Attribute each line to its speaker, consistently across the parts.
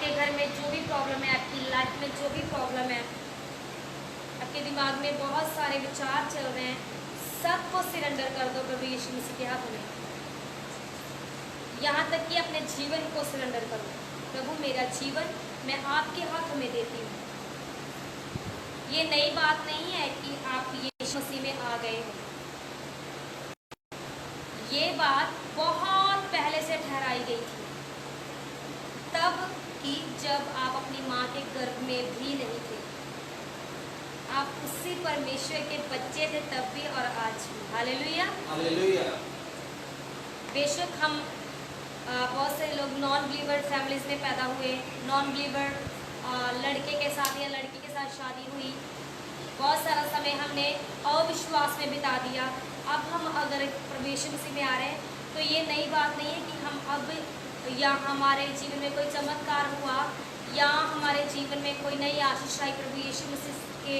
Speaker 1: आपके घर में जो भी प्रॉब्लम है, आपकी लाइफ में जो भी प्रॉब्लम है, आपके दिमाग में बहुत सारे विचार चल रहे हैं, सबको सरेंडर कर दो प्रभु यीशु मसीह के हाथ में। यहाँ तक कि अपने जीवन को सरेंडर करो। प्रभु मेरा जीवन मैं आपके हाथ में देती हूँ। ये नई बात नहीं है कि आप यीशु मसीह में आ गए हो। ये बात बहुत पहले से ठहराई गई थी, तब कि जब आप अपनी माँ के गर्भ में भी नहीं थे। आप उसी परमेश्वर के बच्चे थे तब भी और आज भी। Hallelujah
Speaker 2: hallelujah.
Speaker 1: बेशक हम बहुत से लोग नॉन बिलीवर फैमिलीज में पैदा हुए, नॉन बिलीवर लड़के के साथ या लड़की के साथ शादी हुई, बहुत सारा समय हमने अविश्वास में बिता दिया। अब हम अगर प्रभु यीशु मसीह में आ रहे हैं तो ये नई बात नहीं है कि हम अब या हमारे जीवन में कोई चमत्कार हुआ या हमारे जीवन में कोई नई आशीष आई प्रभु यीशु मसीह के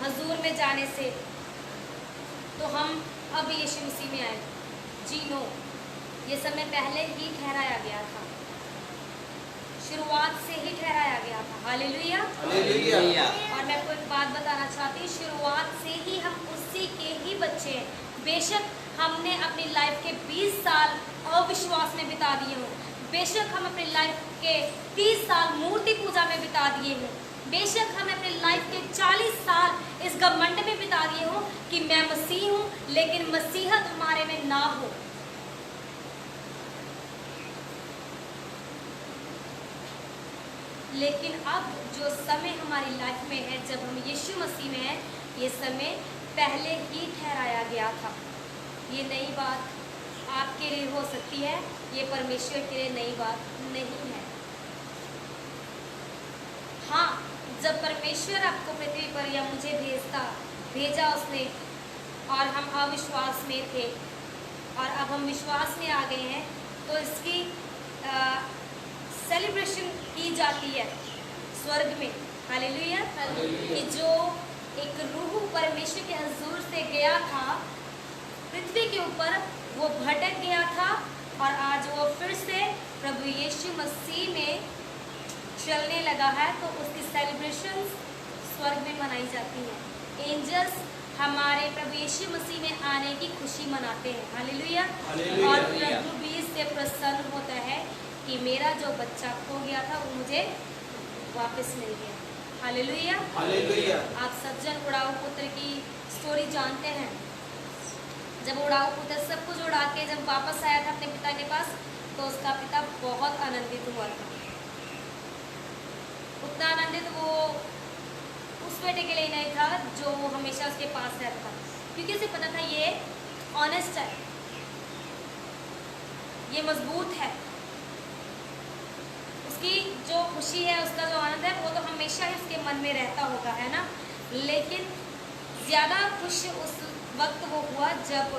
Speaker 1: हजूर में जाने से तो हम अब यीशु मसीह में आए। जी नो, ये समय पहले ही ठहराया गया था, शुरुआत से ही ठहराया गया था। Hallelujah
Speaker 2: hallelujah.
Speaker 1: और मैं आपको एक बात बताना चाहती हूँ, शुरुआत से ही हम उसी के ही बच्चे हैं। बेशक हमने अपनी लाइफ के 20 साल अविश्वास में बिता दिए हों, बेशक हम अपनी लाइफ के 30 साल मूर्ति पूजा में बिता दिए हों, बेशक हम अपनी लाइफ के 40 साल इस घमंड में बिता दिए हों कि मैं मसीह हूँ, लेकिन मसीहत हमारे में ना हो। लेकिन अब जो समय हमारी लाइफ में है, जब हम यीशु मसीह में हैं, ये समय पहले ही ठहराया गया था। ये नई बात आपके लिए हो सकती है, ये परमेश्वर के लिए नई बात नहीं है। हाँ, जब परमेश्वर आपको पृथ्वी पर या मुझे भेजा उसने, और हम अविश्वास में थे और अब हम विश्वास में आ गए हैं, तो इसकी सेलिब्रेशन की जाती है स्वर्ग में। हालेलुया। कि जो एक रूह परमेश्वर के हजूर से गया था पृथ्वी के ऊपर, वो भटक गया था और आज वो फिर से प्रभु यीशु मसीह में चलने लगा है, तो उसकी सेलिब्रेशन स्वर्ग में मनाई जाती है। एंजल्स हमारे प्रभु यीशु मसीह में आने की खुशी मनाते हैं। हालेलुया। और प्रभु भी इससे प्रसन्न होता है कि मेरा जो बच्चा खो गया था वो मुझे वापस मिल गया। हालेलुया।
Speaker 2: हालेलुया।
Speaker 1: आप सज्जन उड़ाऊ पुत्र की स्टोरी जानते हैं। जब उड़ाऊ पुत्र सब कुछ उड़ा के जब वापस आया था अपने पिता के पास, तो उसका पिता बहुत आनंदित हुआ था। उतना आनंदित वो उस बेटे के लिए नहीं था जो हमेशा उसके पास रहता था, क्योंकि उसे पता था ये ऑनेस्ट है, ये मजबूत है। उसकी जो खुशी है, उसका जो आनंद है, वो तो हमेशा ही उसके मन में रहता होगा, है ना। लेकिन ज़्यादा खुश उस वक्त वो हुआ जब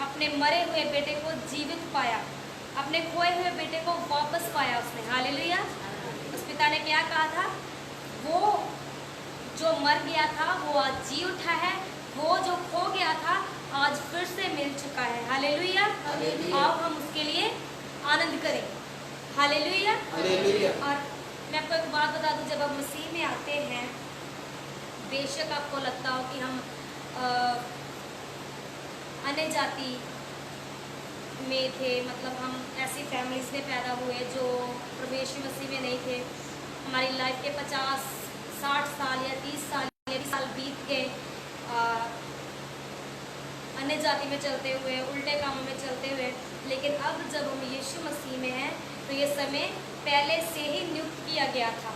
Speaker 1: अपने मरे हुए बेटे को जीवित पाया, अपने खोए हुए बेटे को वापस पाया उसने। हालेलुया। उस पिता ने क्या कहा था, वो जो मर गया था वो आज जी उठा है, वो जो खो गया था आज फिर से मिल चुका है। हालेलुया। आओ हम उसके लिए आनंद करें। हालेलुया। और मैं आपको एक बात बता दूं, जब आप मसीह में आते हैं, बेशक आपको लगता हो कि हम अन्य जाति में थे, मतलब हम ऐसी फैमिलीज में पैदा हुए जो प्रभु यीशु मसीह में नहीं थे। हमारी लाइफ के 50-60 साल या 30 साल या 20 साल बीत गए अन्य जाति में चलते हुए, उल्टे कामों में चलते हुए। लेकिन अब जब हम यीशु मसीह में हैं, तो ये समय पहले से ही नियुक्त किया गया था।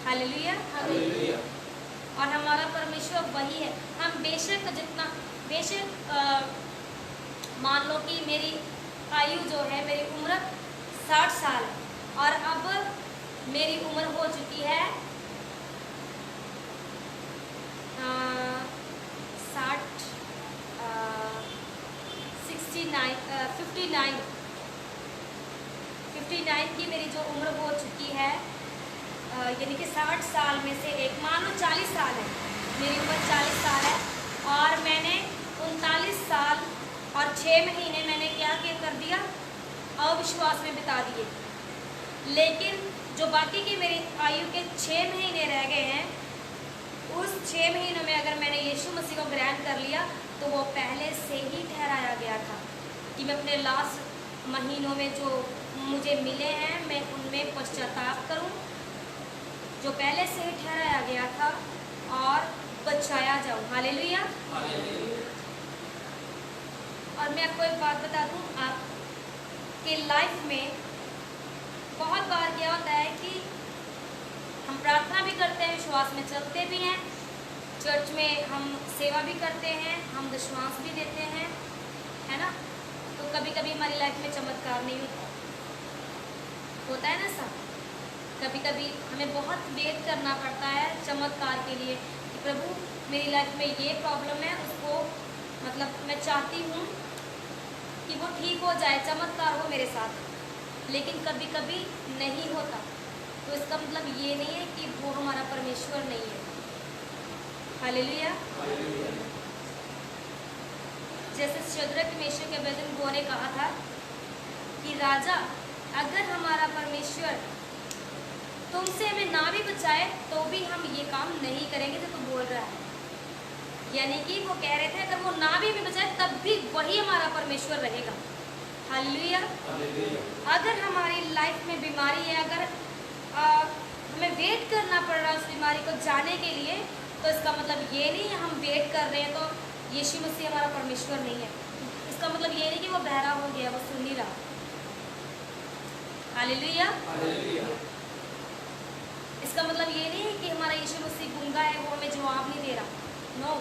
Speaker 1: हालेलुया।
Speaker 2: हालेलुया।
Speaker 1: और हमारा परमेश्वर वही है। हम बेशक मान लो कि मेरी आयु जो है, मेरी उम्र 60 साल है और अब मेरी उम्र हो चुकी है 59 की मेरी जो उम्र हो चुकी है, यानी कि 60 साल में से एक, मान लो 40 साल है, मेरी उम्र 40 साल है और मैंने 39 साल और 6 महीने मैंने क्या कर दिया, अविश्वास में बिता दिए। लेकिन जो बाकी के मेरी आयु के 6 महीने रह गए हैं, उस 6 महीनों में अगर मैंने यीशु मसीह को ग्रहण कर लिया तो वो पहले से ही ठहराया गया था कि मैं अपने लास्ट महीनों में जो मुझे मिले हैं मैं उनमें पश्चाताप करूं, जो पहले से ही ठहराया गया था, और बचाया जाऊं। हालेलुया। और मैं आपको एक बात बता दूं, आपके लाइफ में बहुत बार क्या होता है कि हम प्रार्थना भी करते हैं, विश्वास में चलते भी हैं, चर्च में हम सेवा भी करते हैं, हम विश्वास भी देते हैं, है ना। तो कभी कभी हमारी लाइफ में चमत्कार नहीं होता है ना सब। कभी कभी हमें बहुत वेट करना पड़ता है चमत्कार के लिए कि प्रभु मेरी लाइफ में ये प्रॉब्लम है, उसको मतलब मैं चाहती हूँ कि वो ठीक हो जाए, चमत्कार हो मेरे साथ, लेकिन कभी कभी नहीं होता। तो इसका मतलब ये नहीं है कि वो हमारा परमेश्वर नहीं है। हालेलुया। जैसे शद्रक मेशक के अबेदनगो ने कहा था कि राजा, अगर हमारा परमेश्वर तुमसे हमें ना भी बचाए तो भी हम ये काम नहीं करेंगे जो तुम बोल रहा है। यानी कि वो कह रहे थे अगर वो ना भी हमें बचाए तब भी वही हमारा परमेश्वर रहेगा। हालेलुया। अगर हमारी लाइफ में बीमारी है, अगर हमें वेट करना पड़ रहा है उस बीमारी को जाने के लिए, तो इसका मतलब ये नहीं है हम वेट कर रहे हैं तो यीशु मसीह हमारा परमेश्वर नहीं है। इसका मतलब ये नहीं कि वो बहरा हो गया, वो सुन नहीं रहा। हालेलुया। इसका मतलब ये नहीं है कि हमारा यीशु मसीह गूंगा है, वो हमें जवाब नहीं दे रहा। नो,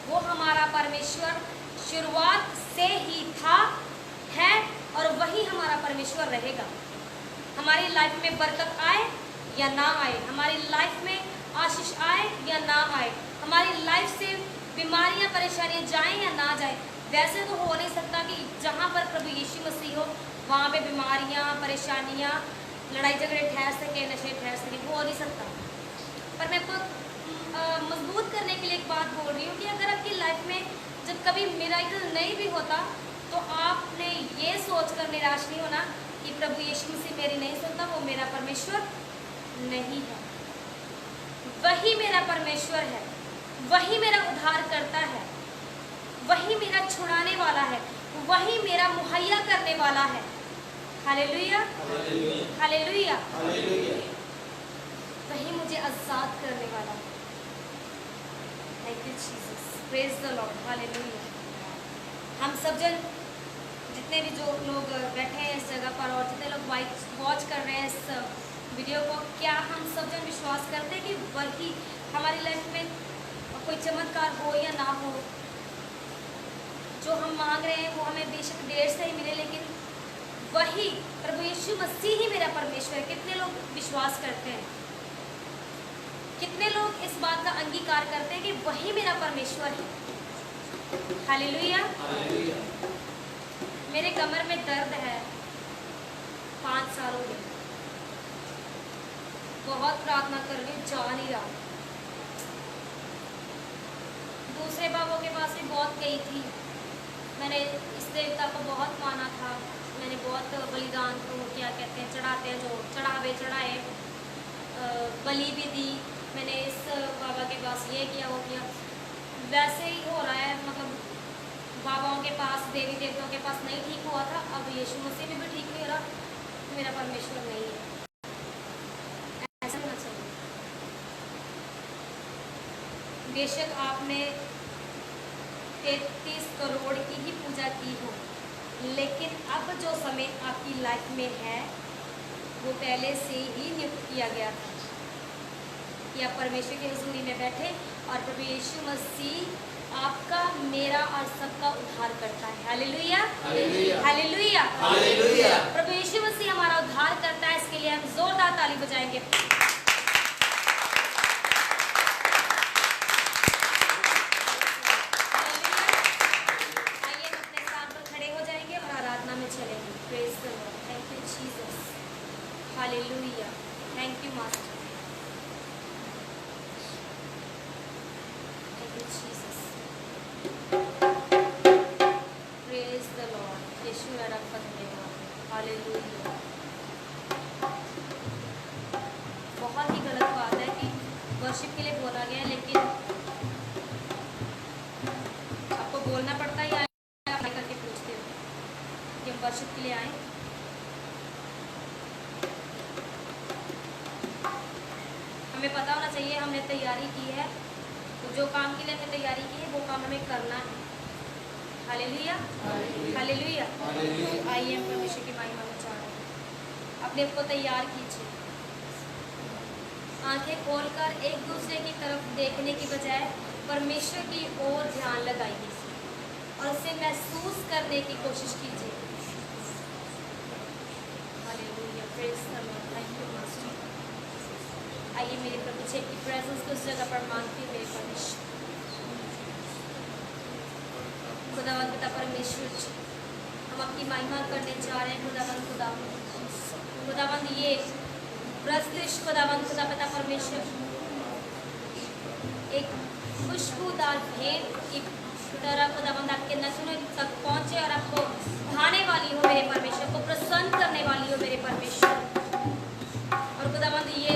Speaker 1: वो हमारा परमेश्वर शुरुआत से ही था, है और वही हमारा परमेश्वर रहेगा। हमारी लाइफ में बरकत आए या ना आए, हमारी लाइफ में आशीष आए या ना आए, हमारी लाइफ से बीमारियां परेशानियां जाएं या ना जाएं, वैसे तो हो नहीं सकता कि जहाँ पर प्रभु यीशु मसीह हो वहाँ पे बीमारियां, परेशानियां, लड़ाई झगड़े ठहर सके, नशे ठहर सके, वो हो नहीं सकता। पर मैं आपको मजबूत करने के लिए एक बात बोल रही हूँ कि अगर आपकी लाइफ में जब कभी मिरेकल नहीं भी होता तो आपने ये सोचकर निराश नहीं होना कि प्रभु यीशु मसीह मेरी नहीं सुनता, वो मेरा परमेश्वर नहीं है। वही मेरा परमेश्वर है, वही मेरा उद्धार करता है, वही मेरा छुड़ाने वाला है, वही मेरा मुहैया करने वाला है। Hallelujah, hallelujah. वही मुझे आजाद करने वाला है। Thank you Jesus, praise the Lord, hallelujah. हम सब जन जितने भी जो लोग बैठे हैं इस जगह पर और जितने लोग वॉच कर रहे हैं इस वीडियो को, क्या हम सब जन विश्वास करते हैं कि वही हमारी लाइफ में कोई चमत्कार हो या ना हो, जो हम मांग रहे हैं वो हमें बेशक देर से ही मिले, लेकिन वही प्रभु यीशु मसीह ही मेरा परमेश्वर है। कितने लोग विश्वास करते हैं, कितने लोग इस बात का अंगीकार करते हैं कि वही मेरा परमेश्वर है। हालेलुया। मेरे कमर में दर्द है 5 सालों में, बहुत प्रार्थना कर रही हूँ, जा नहीं रहा। दूसरे बाबों के पास भी बहुत गई थी, मैंने इस देवता को बहुत माना था, मैंने बहुत बलिदान को क्या कहते हैं चढ़ाते हैं, जो चढ़ावे चढ़ाए, बलि भी दी मैंने, इस बाबा के पास ये किया वो किया। वैसे ही हो रहा है, मतलब बाबाओं के पास, देवी देवताओं के पास नहीं ठीक हुआ था, अब यीशु मसीह में भी ठीक नहीं हो रहा, मेरा परमेश्वर नहीं है। ऐसा होना चाहिए। बेशक आपने 33 करोड़ की ही पूजा की हो, लेकिन अब जो समय आपकी लाइफ में है वो पहले से ही नियुक्त किया गया था कि आप परमेश्वर की हुजूरी में बैठे और प्रभु यीशु मसीह आपका, मेरा और सबका उद्धार करता है। Hallelujah, hallelujah, hallelujah. प्रभु यीशु मसीह हमारा उद्धार करता है, इसके लिए हम जोरदार ताली बजाएंगे। आइए अपने स्थान पर खड़े हो जाएंगे और आराधना में चलेंगे। Praise the Lord, thank you Jesus, hallelujah, thank you master, thank you Jesus, praise the Lord. Yeshu मेरा धन्यवाद, हालेलुया। बहुत ही गलत बात है कि वर्शिप के लिए बोला गया है, लेकिन आपको बोलना पड़ता है या आप करके पूछते हो कि हम वर्शिप के लिए आए। हमें पता होना चाहिए हमने तैयारी की है, तो जो काम के लिए हमने तैयारी की है वो काम हमें करना है। Hallelujah, hallelujah. आइए हम परमेश्वर की महिमा में चढ़ें। अपने आप को तैयार कीजिए, आंखें खोलकर एक दूसरे की तरफ देखने की बजाय परमेश्वर की ओर ध्यान लगाइए और उसे महसूस करने की कोशिश कीजिए। Hallelujah, praise the Lord, thank you master. आइए मेरे प्रभु जी की प्रेजेंस को उस जगह पर मांगते हुए परमेश्वर खुदावंद पिता परमेश्वर जी, हम आपकी महिमा करने जा रहे हैं। खुदावंद ये प्रस्तुत खुदावंद खुदा पिता परमेश्वर एक खुशबूदार भेंट की तरह खुदावंद आपके नथुनों तक पहुँचे और आपको भाने वाली हो मेरे परमेश्वर, को प्रसन्न करने वाली हो मेरे परमेश्वर। और खुदावंद ये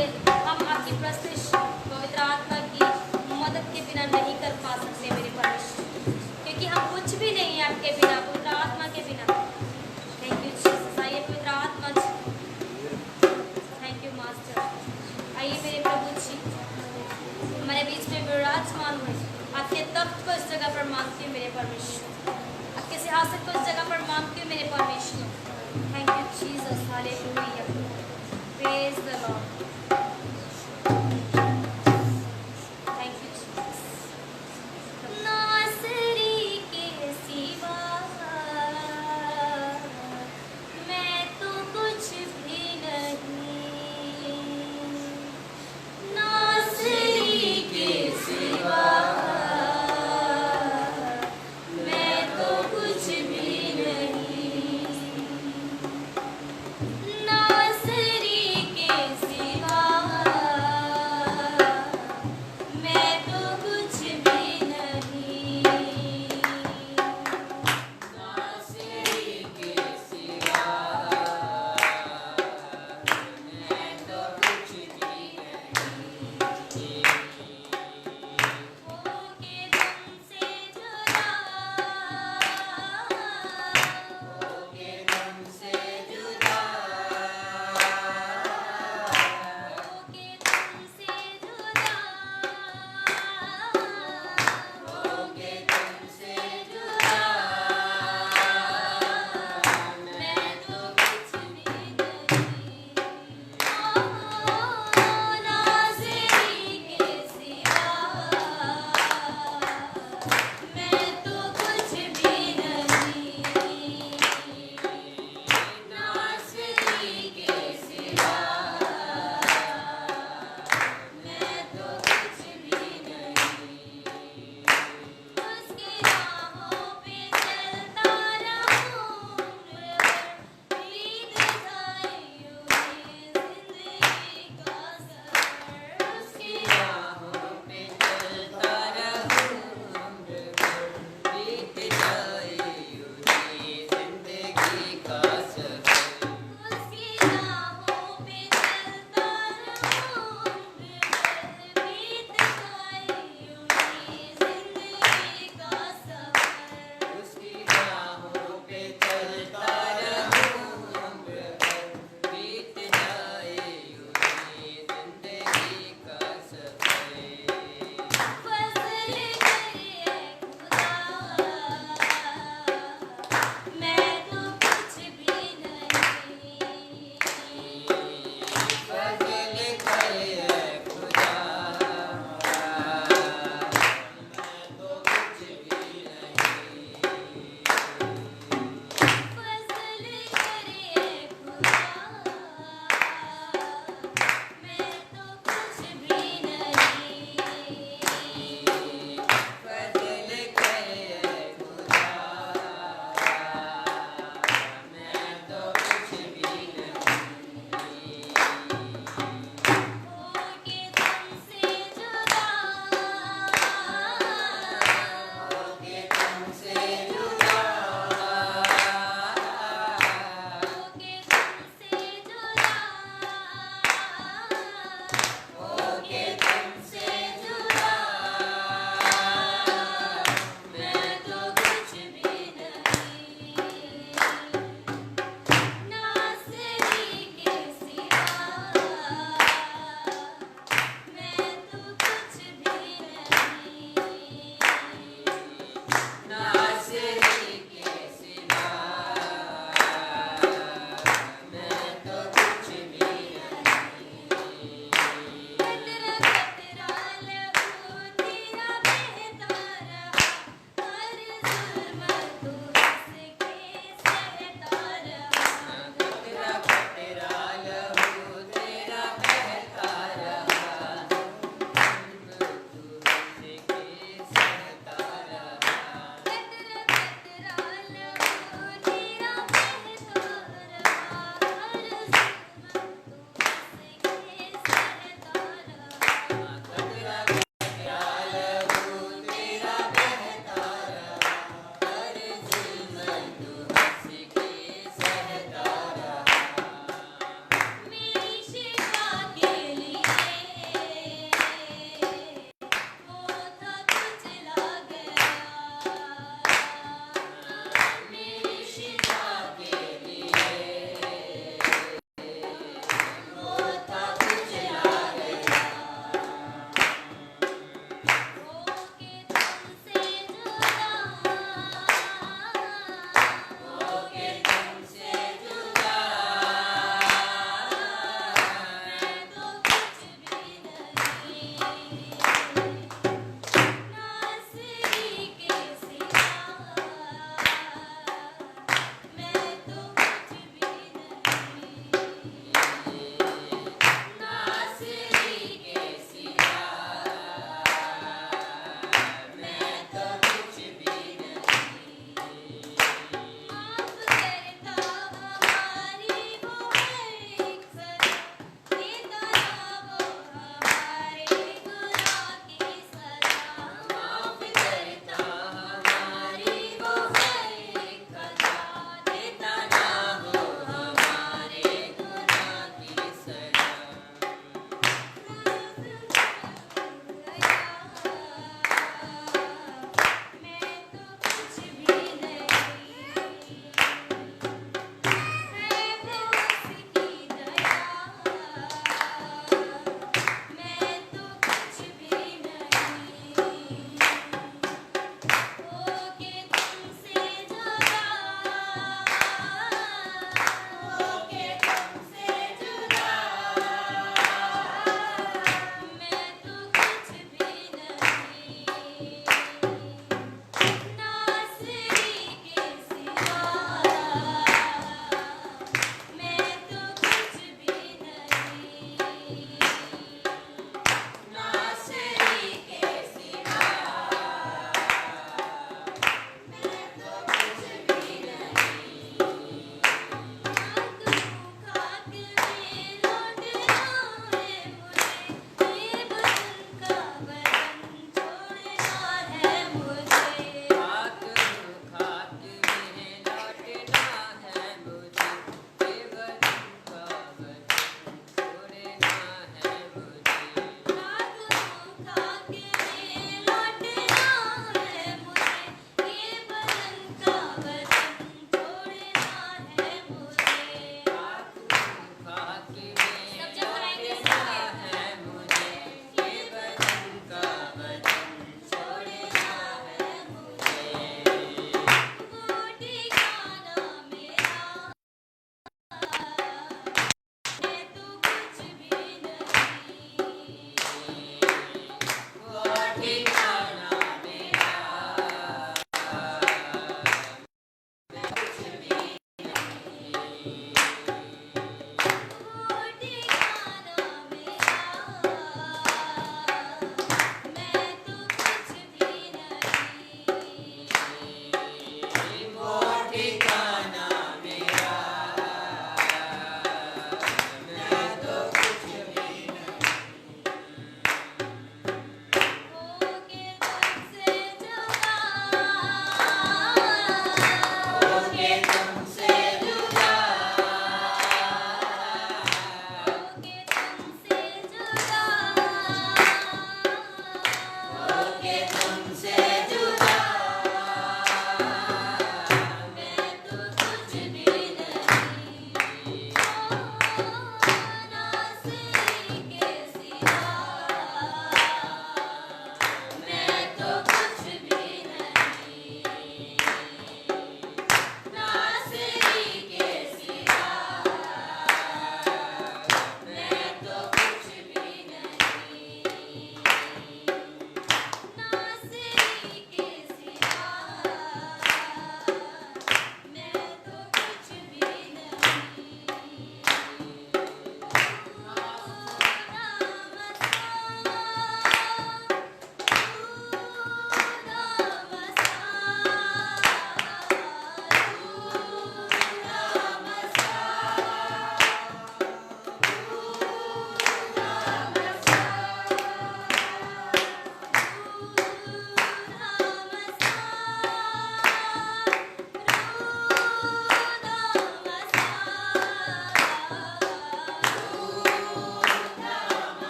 Speaker 1: हम आपकी प्रस्तुत पवित्र आत्मा की मदद के बिना नहीं कर पा सकते मेरे परमेश्वर, क्योंकि हम कुछ भी नहीं है आपके बिना, पवित्र आत्मा के बिना। Thank you Jesus. आइए पवित्र आत्मा जी, थैंक यू मास्टर। आइए मेरे प्रभु जी हमारे बीच में विराजमान हुए, आपके तख्त को इस जगह पर मांगती हूँ मेरे परमेश्वर, आपके सिंहासन को इस जगह पर मांगती हूँ मेरे परमेश्वर। Thank you Jesus, hallelujah, praise the Lord, thank you Jesus. नासरी के सिवा मैं तो कुछ भी नहीं, नासरी के सिवा मैं तो कुछ भी नहीं,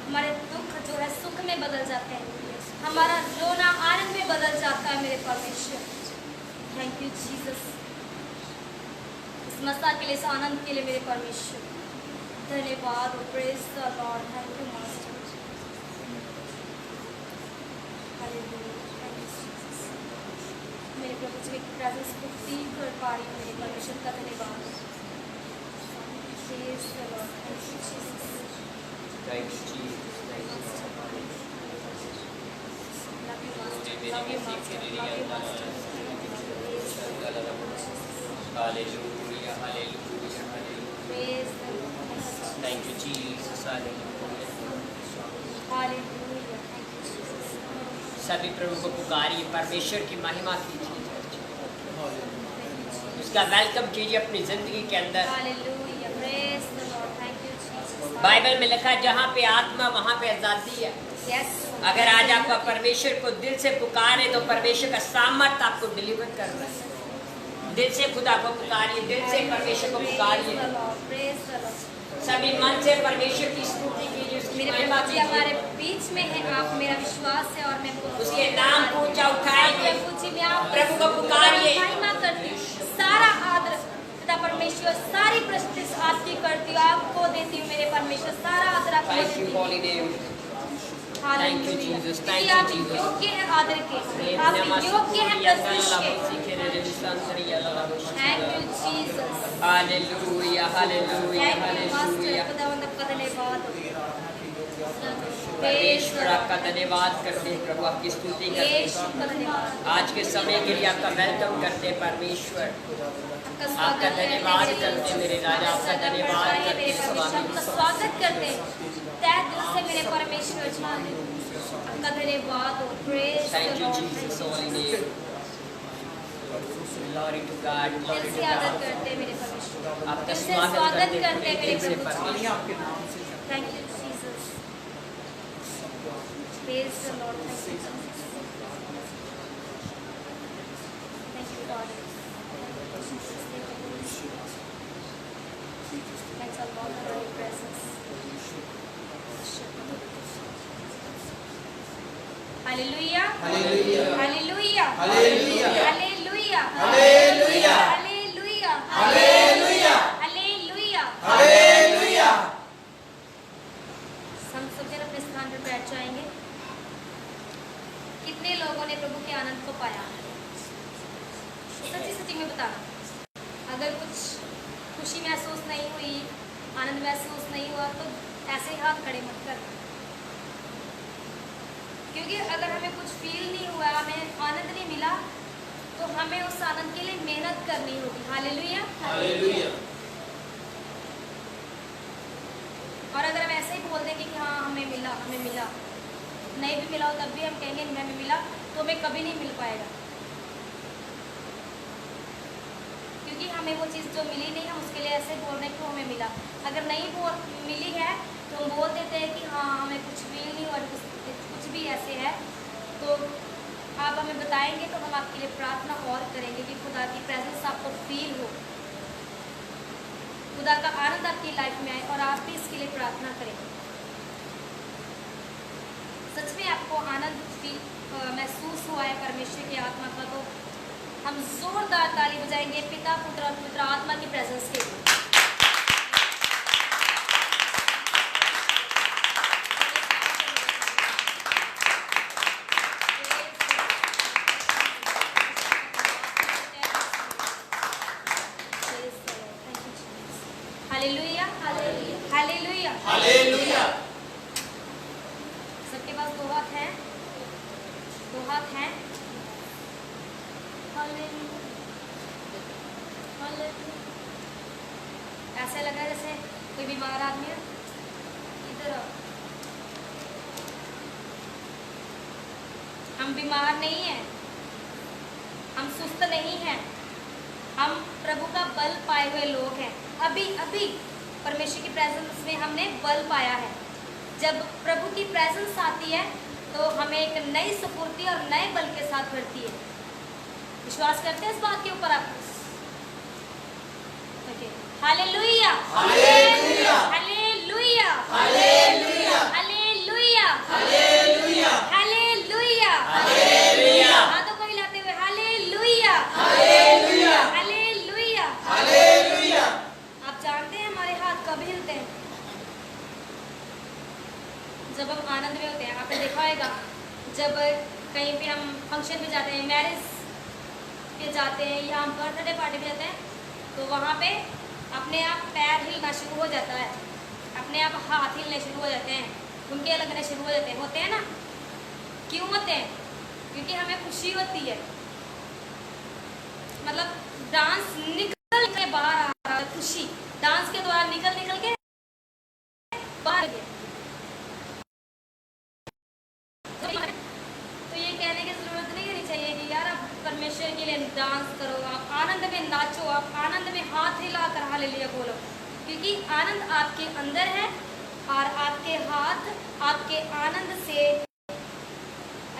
Speaker 1: हमारे दुख जो है सुख में बदल जाते हैं, हमारा रोना आनंद में बदल जाता है मेरे परमेश्वर। थैंक यू जीसस, इस मसा के लिए, इस आनंद के लिए मेरे परमेश्वर धन्यवाद। Praise the Lord, thank you master. Hallelujah, thank you Jesus. मेरे प्रभु जी की प्रेजेंस को फील कर पा रही हूँ मेरे परमेश्वर का धन्यवाद। Praise the Lord, thank you Jesus.
Speaker 2: Thank you, Jesus. Thank you, Lord.
Speaker 1: Love you, Master. Love you, Master. Love you, Master. Praise the Lord.
Speaker 2: Hallelujah, hallelujah, hallelujah.
Speaker 1: Praise the Lord.
Speaker 2: Thank you, Jesus. Hallelujah.
Speaker 1: Hallelujah. Thank you, Jesus.
Speaker 3: सभी प्रभु को पुकारिए, परमेश्वर की महिमा कीजिए,
Speaker 1: Thank you, Jesus.
Speaker 3: उसका welcome कीजिए अपनी जिंदगी के अंदर।
Speaker 1: Hallelujah. Praise the Lord. Thank you, Jesus.
Speaker 3: Bible में लिखा है जहाँ पे आत्मा वहाँ पे आजादी है।
Speaker 1: Yes.
Speaker 3: अगर आज आप परमेश्वर को दिल से पुकारे तो परमेश्वर का सामर्थ आपको डिलीवर कर रहा है। दिल से खुदा को पुकारिए, दिल से परमेश्वर को
Speaker 1: Praise
Speaker 3: पुकारिए,
Speaker 1: the Lord. Praise the Lord.
Speaker 3: सभी मन से परमेश्वर की स्तुति कीजिए, उसकी
Speaker 1: मेरे
Speaker 3: महिमा
Speaker 1: प्रभु जी हमारे
Speaker 3: कीजिए,
Speaker 1: बीच में है, आप मेरा विश्वास है और मैं
Speaker 3: उसके नाम को ऊंचा उठाएंगे।
Speaker 1: प्रभु जी मैं आप
Speaker 3: प्रभु को पुकारिए।
Speaker 1: महिमा करती हूँ, सारा आदर पिता परमेश्वर, सारी प्रस्तुति आपकी करती हूँ, आपको देती हूँ मेरे परमेश्वर, सारा आदर आपको
Speaker 3: Thank
Speaker 1: देती
Speaker 3: you,
Speaker 1: हूँ।
Speaker 3: holy name.
Speaker 1: Hallelujah.
Speaker 3: Thank you, Jesus. Thank
Speaker 1: क्योंकि
Speaker 3: you,
Speaker 1: आप
Speaker 3: Jesus.
Speaker 1: योग्य है आदर के, आप योग्य है प्रस्तुति के। Thank you Jesus,
Speaker 3: Hallelujah, hallelujah,
Speaker 1: thank you master,
Speaker 3: hallelujah.
Speaker 1: खुदावंद आपका धन्यवाद हो।
Speaker 3: परमेश्वर आपका धन्यवाद करते हैं प्रभु, आपकी स्तुति करते हैं।
Speaker 1: यीशु का धन्यवाद,
Speaker 3: आज के समय के लिए आपका वेलकम करते हैं परमेश्वर, आपका धन्यवाद करते हैं मेरे राजा, आपका धन्यवाद करते हैं स्वामी।
Speaker 1: आपका स्वागत करते हैं तहे दिल से मेरे परमेश्वर जी, आपका धन्यवाद हो। Praise
Speaker 3: Thank you, Jesus, holy name. Glory to God, glory
Speaker 1: दिल
Speaker 3: to
Speaker 1: से आदर
Speaker 3: God.
Speaker 1: करते हैं मेरे परमेश्वर,
Speaker 3: आपका
Speaker 1: दिल से
Speaker 3: स्वागत
Speaker 1: स्वागत
Speaker 3: करते
Speaker 1: करते हैं मेरे
Speaker 3: हैं दिल से
Speaker 1: प्रभु जी।
Speaker 3: परमेश्वर।
Speaker 1: Thank you Jesus, praise the Lord, thank you Jesus, thank you God, thanks a lot for your presence. Hallelujah,
Speaker 2: hallelujah,
Speaker 1: hallelujah,
Speaker 2: hallelujah,
Speaker 1: hallelujah,
Speaker 2: hallelujah,
Speaker 1: hallelujah,
Speaker 2: hallelujah,
Speaker 1: hallelujah.
Speaker 2: Hallelujah.
Speaker 1: हम सब जन अपने स्थान पर बैठ जाएंगे। कितने लोगों ने प्रभु के आनंद को पाया? सच्ची सच्ची में बताना। अगर कुछ खुशी महसूस नहीं हुई, आनंद महसूस नहीं हुआ तो ऐसे ही हाथ खड़े मत करना, क्योंकि अगर हमें कुछ फील नहीं हुआ, हमें आनंद नहीं मिला, तो हमें उस आनंद के लिए मेहनत करनी होगी। Hallelujah,
Speaker 2: hallelujah.
Speaker 1: और अगर हम ऐसे ही बोल देंगे कि हाँ हमें मिला, हमें मिला, नहीं भी मिला हो तब भी हम कहेंगे हमें मिला, तो हमें कभी नहीं मिल पाएगा, क्योंकि हमें वो चीज़ जो मिली नहीं, हम उसके लिए ऐसे बोल रहे हैं कि वो हमें मिला। अगर नहीं वो मिली है तो हम बोल देते हैं कि हाँ हमें कुछ फील नहीं हुआ, कुछ भी ऐसे है, तो आप हमें बताएंगे तो हम आपके लिए प्रार्थना और करेंगे कि खुदा की प्रेजेंस आपको फील हो, खुदा का आनंद आपकी लाइफ में आए, और आप भी इसके लिए प्रार्थना करें। सच में आपको आनंद महसूस हुआ है परमेश्वर की आत्मा का, तो हम जोरदार ताली बजाएंगे पिता, पुत्र और पवित्र आत्मा की प्रेजेंस के लिए। Hallelujah, hallelujah, hallelujah,
Speaker 2: hallelujah.
Speaker 1: सबके पास दो हाथ हैं, दो हाथ हैं। Hallelujah, hallelujah. ऐसा लग रहा है जैसे कोई बीमार आदमी है, इधर आओ। हम बीमार नहीं हैं, हम सुस्त नहीं हैं, हम प्रभु का बल पाए हुए लोग हैं। अभी अभी परमेश्वर की प्रेजेंस में हमने बल पाया है। जब प्रभु की प्रेजेंस आती है तो हमें एक नई स्फूर्ति और नए बल के साथ भरती है। विश्वास करते हैं इस बात के ऊपर आप? Hallelujah,
Speaker 2: hallelujah,
Speaker 1: hallelujah,
Speaker 2: hallelujah,
Speaker 1: hallelujah, जब हम आनंद में होते हैं, आपने देखा होगा जब कहीं पे हम फंक्शन पे जाते हैं, मैरिज पे जाते हैं या हम बर्थडे पार्टी पे जाते हैं, तो वहाँ पे अपने आप पैर हिलना शुरू हो जाता है, अपने आप हाथ हिलने शुरू हो जाते हैं, उनके लगने शुरू हो जाते हैं, होते हैं ना? क्यों होते हैं? क्योंकि हमें खुशी होती है, मतलब डांस निकल के बाहर आ रहा है, खुशी डांस के द्वारा निकल के बाहर गया। तो ये कहने की जरूरत नहीं होनी चाहिए कि यार आप परमेश्वर के लिए डांस करो, आप आनंद में नाचो, आप आनंद में हाथ हिलाकर हालेलुया बोलो, क्योंकि आनंद आपके अंदर है और आपके हाथ आपके आनंद से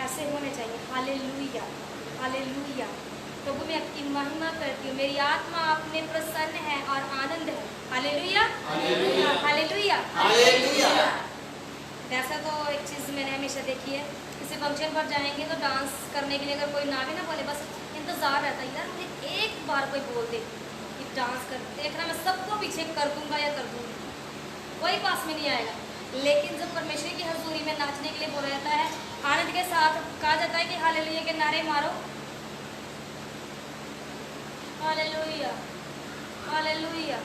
Speaker 1: ऐसे होने चाहिए। Hallelujah, hallelujah. प्रभु मैं आपकी महिमा करती हूँ, मेरी आत्मा आपने प्रसन्न है और आनंद है। Hallelujah,
Speaker 2: hallelujah,
Speaker 1: hallelujah,
Speaker 2: hallelujah.
Speaker 1: वैसा तो एक चीज़ मैंने हमेशा देखी है, किसी फंक्शन पर जाएंगे तो डांस करने के लिए अगर कोई ना भी ना बोले, बस इंतज़ार रहता है यार मुझे एक बार कोई बोल दे कि डांस कर, देखना मैं सबको पीछे कर दूंगा या कर दूंगी, कोई पास में नहीं आएगा। लेकिन जब परमेश्वर की हजूरी में नाचने के लिए बोला जाता है, आनंद के साथ कहा जाता है कि हालेलुया के नारे मारो, हालेलुया, हालेलुया,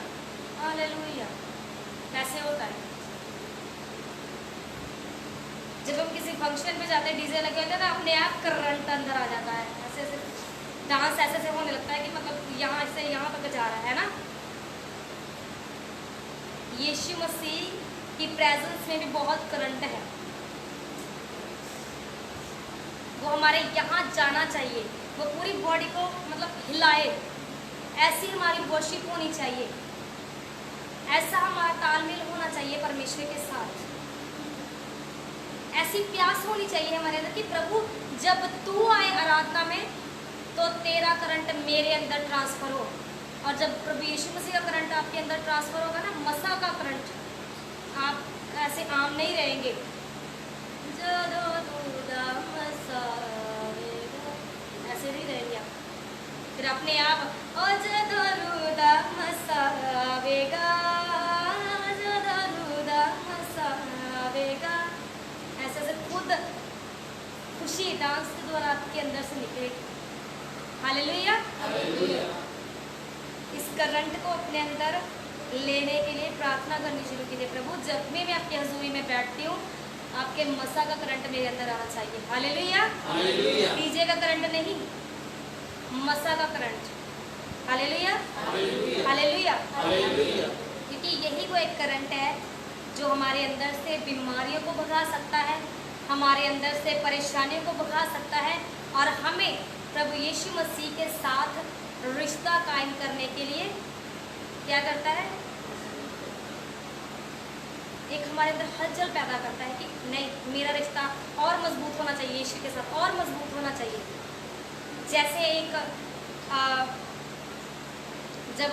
Speaker 1: हालेलुया, कैसे होता है। जब हम किसी फंक्शन पे जाते हैं, डीजे लगे होते हैं ना, अपने आप करंट अंदर आ जाता है, ऐसे ऐसे डांस ऐसे ऐसे होने लगता है कि मतलब यहाँ से यहाँ तक जा रहा है ना। यीशु मसीह की प्रेजेंस में भी बहुत करंट है, वो हमारे यहाँ जाना चाहिए, वो पूरी बॉडी को मतलब हिलाए, ऐसी हमारी वर्शिप होनी चाहिए, ऐसा हमारा तालमेल होना चाहिए परमेश्वर के साथ, ऐसी प्यास होनी चाहिए हमारे अंदर कि प्रभु जब तू आए आराधना में तो तेरा करंट मेरे अंदर ट्रांसफर हो। और जब प्रभु यीशु मसीह का करंट आपके अंदर ट्रांसफर होगा ना, मसा का करंट, आप ऐसे आम नहीं रहेंगे। ऐसे नहीं रहेंगे आप, फिर अपने आप ऐसे ऐसे खुद खुशी डांस के द्वारा आपके अंदर से निकलेगी। Hallelujah,
Speaker 2: hallelujah.
Speaker 1: इस करंट को अपने अंदर लेने के लिए प्रार्थना करनी शुरू कीजिए। प्रभु जब भी मैं आपकी हजूरी में बैठती हूँ, आपके मसा का करंट मेरे अंदर आना चाहिए। Hallelujah,
Speaker 2: hallelujah.
Speaker 1: डीजे का करंट नहीं, मसा का current. Hallelujah,
Speaker 2: hallelujah.
Speaker 1: Hallelujah,
Speaker 2: hallelujah.
Speaker 1: क्योंकि यही वो एक करंट है जो हमारे अंदर से बीमारियों को भगा सकता है, हमारे अंदर से परेशानियों को भगा सकता है और हमें प्रभु यीशु मसीह के साथ रिश्ता कायम करने के लिए क्या करता है, एक हमारे अंदर हलचल पैदा करता है कि नहीं मेरा रिश्ता और मजबूत होना चाहिए, यीशु के साथ और मजबूत होना चाहिए। जैसे एक जब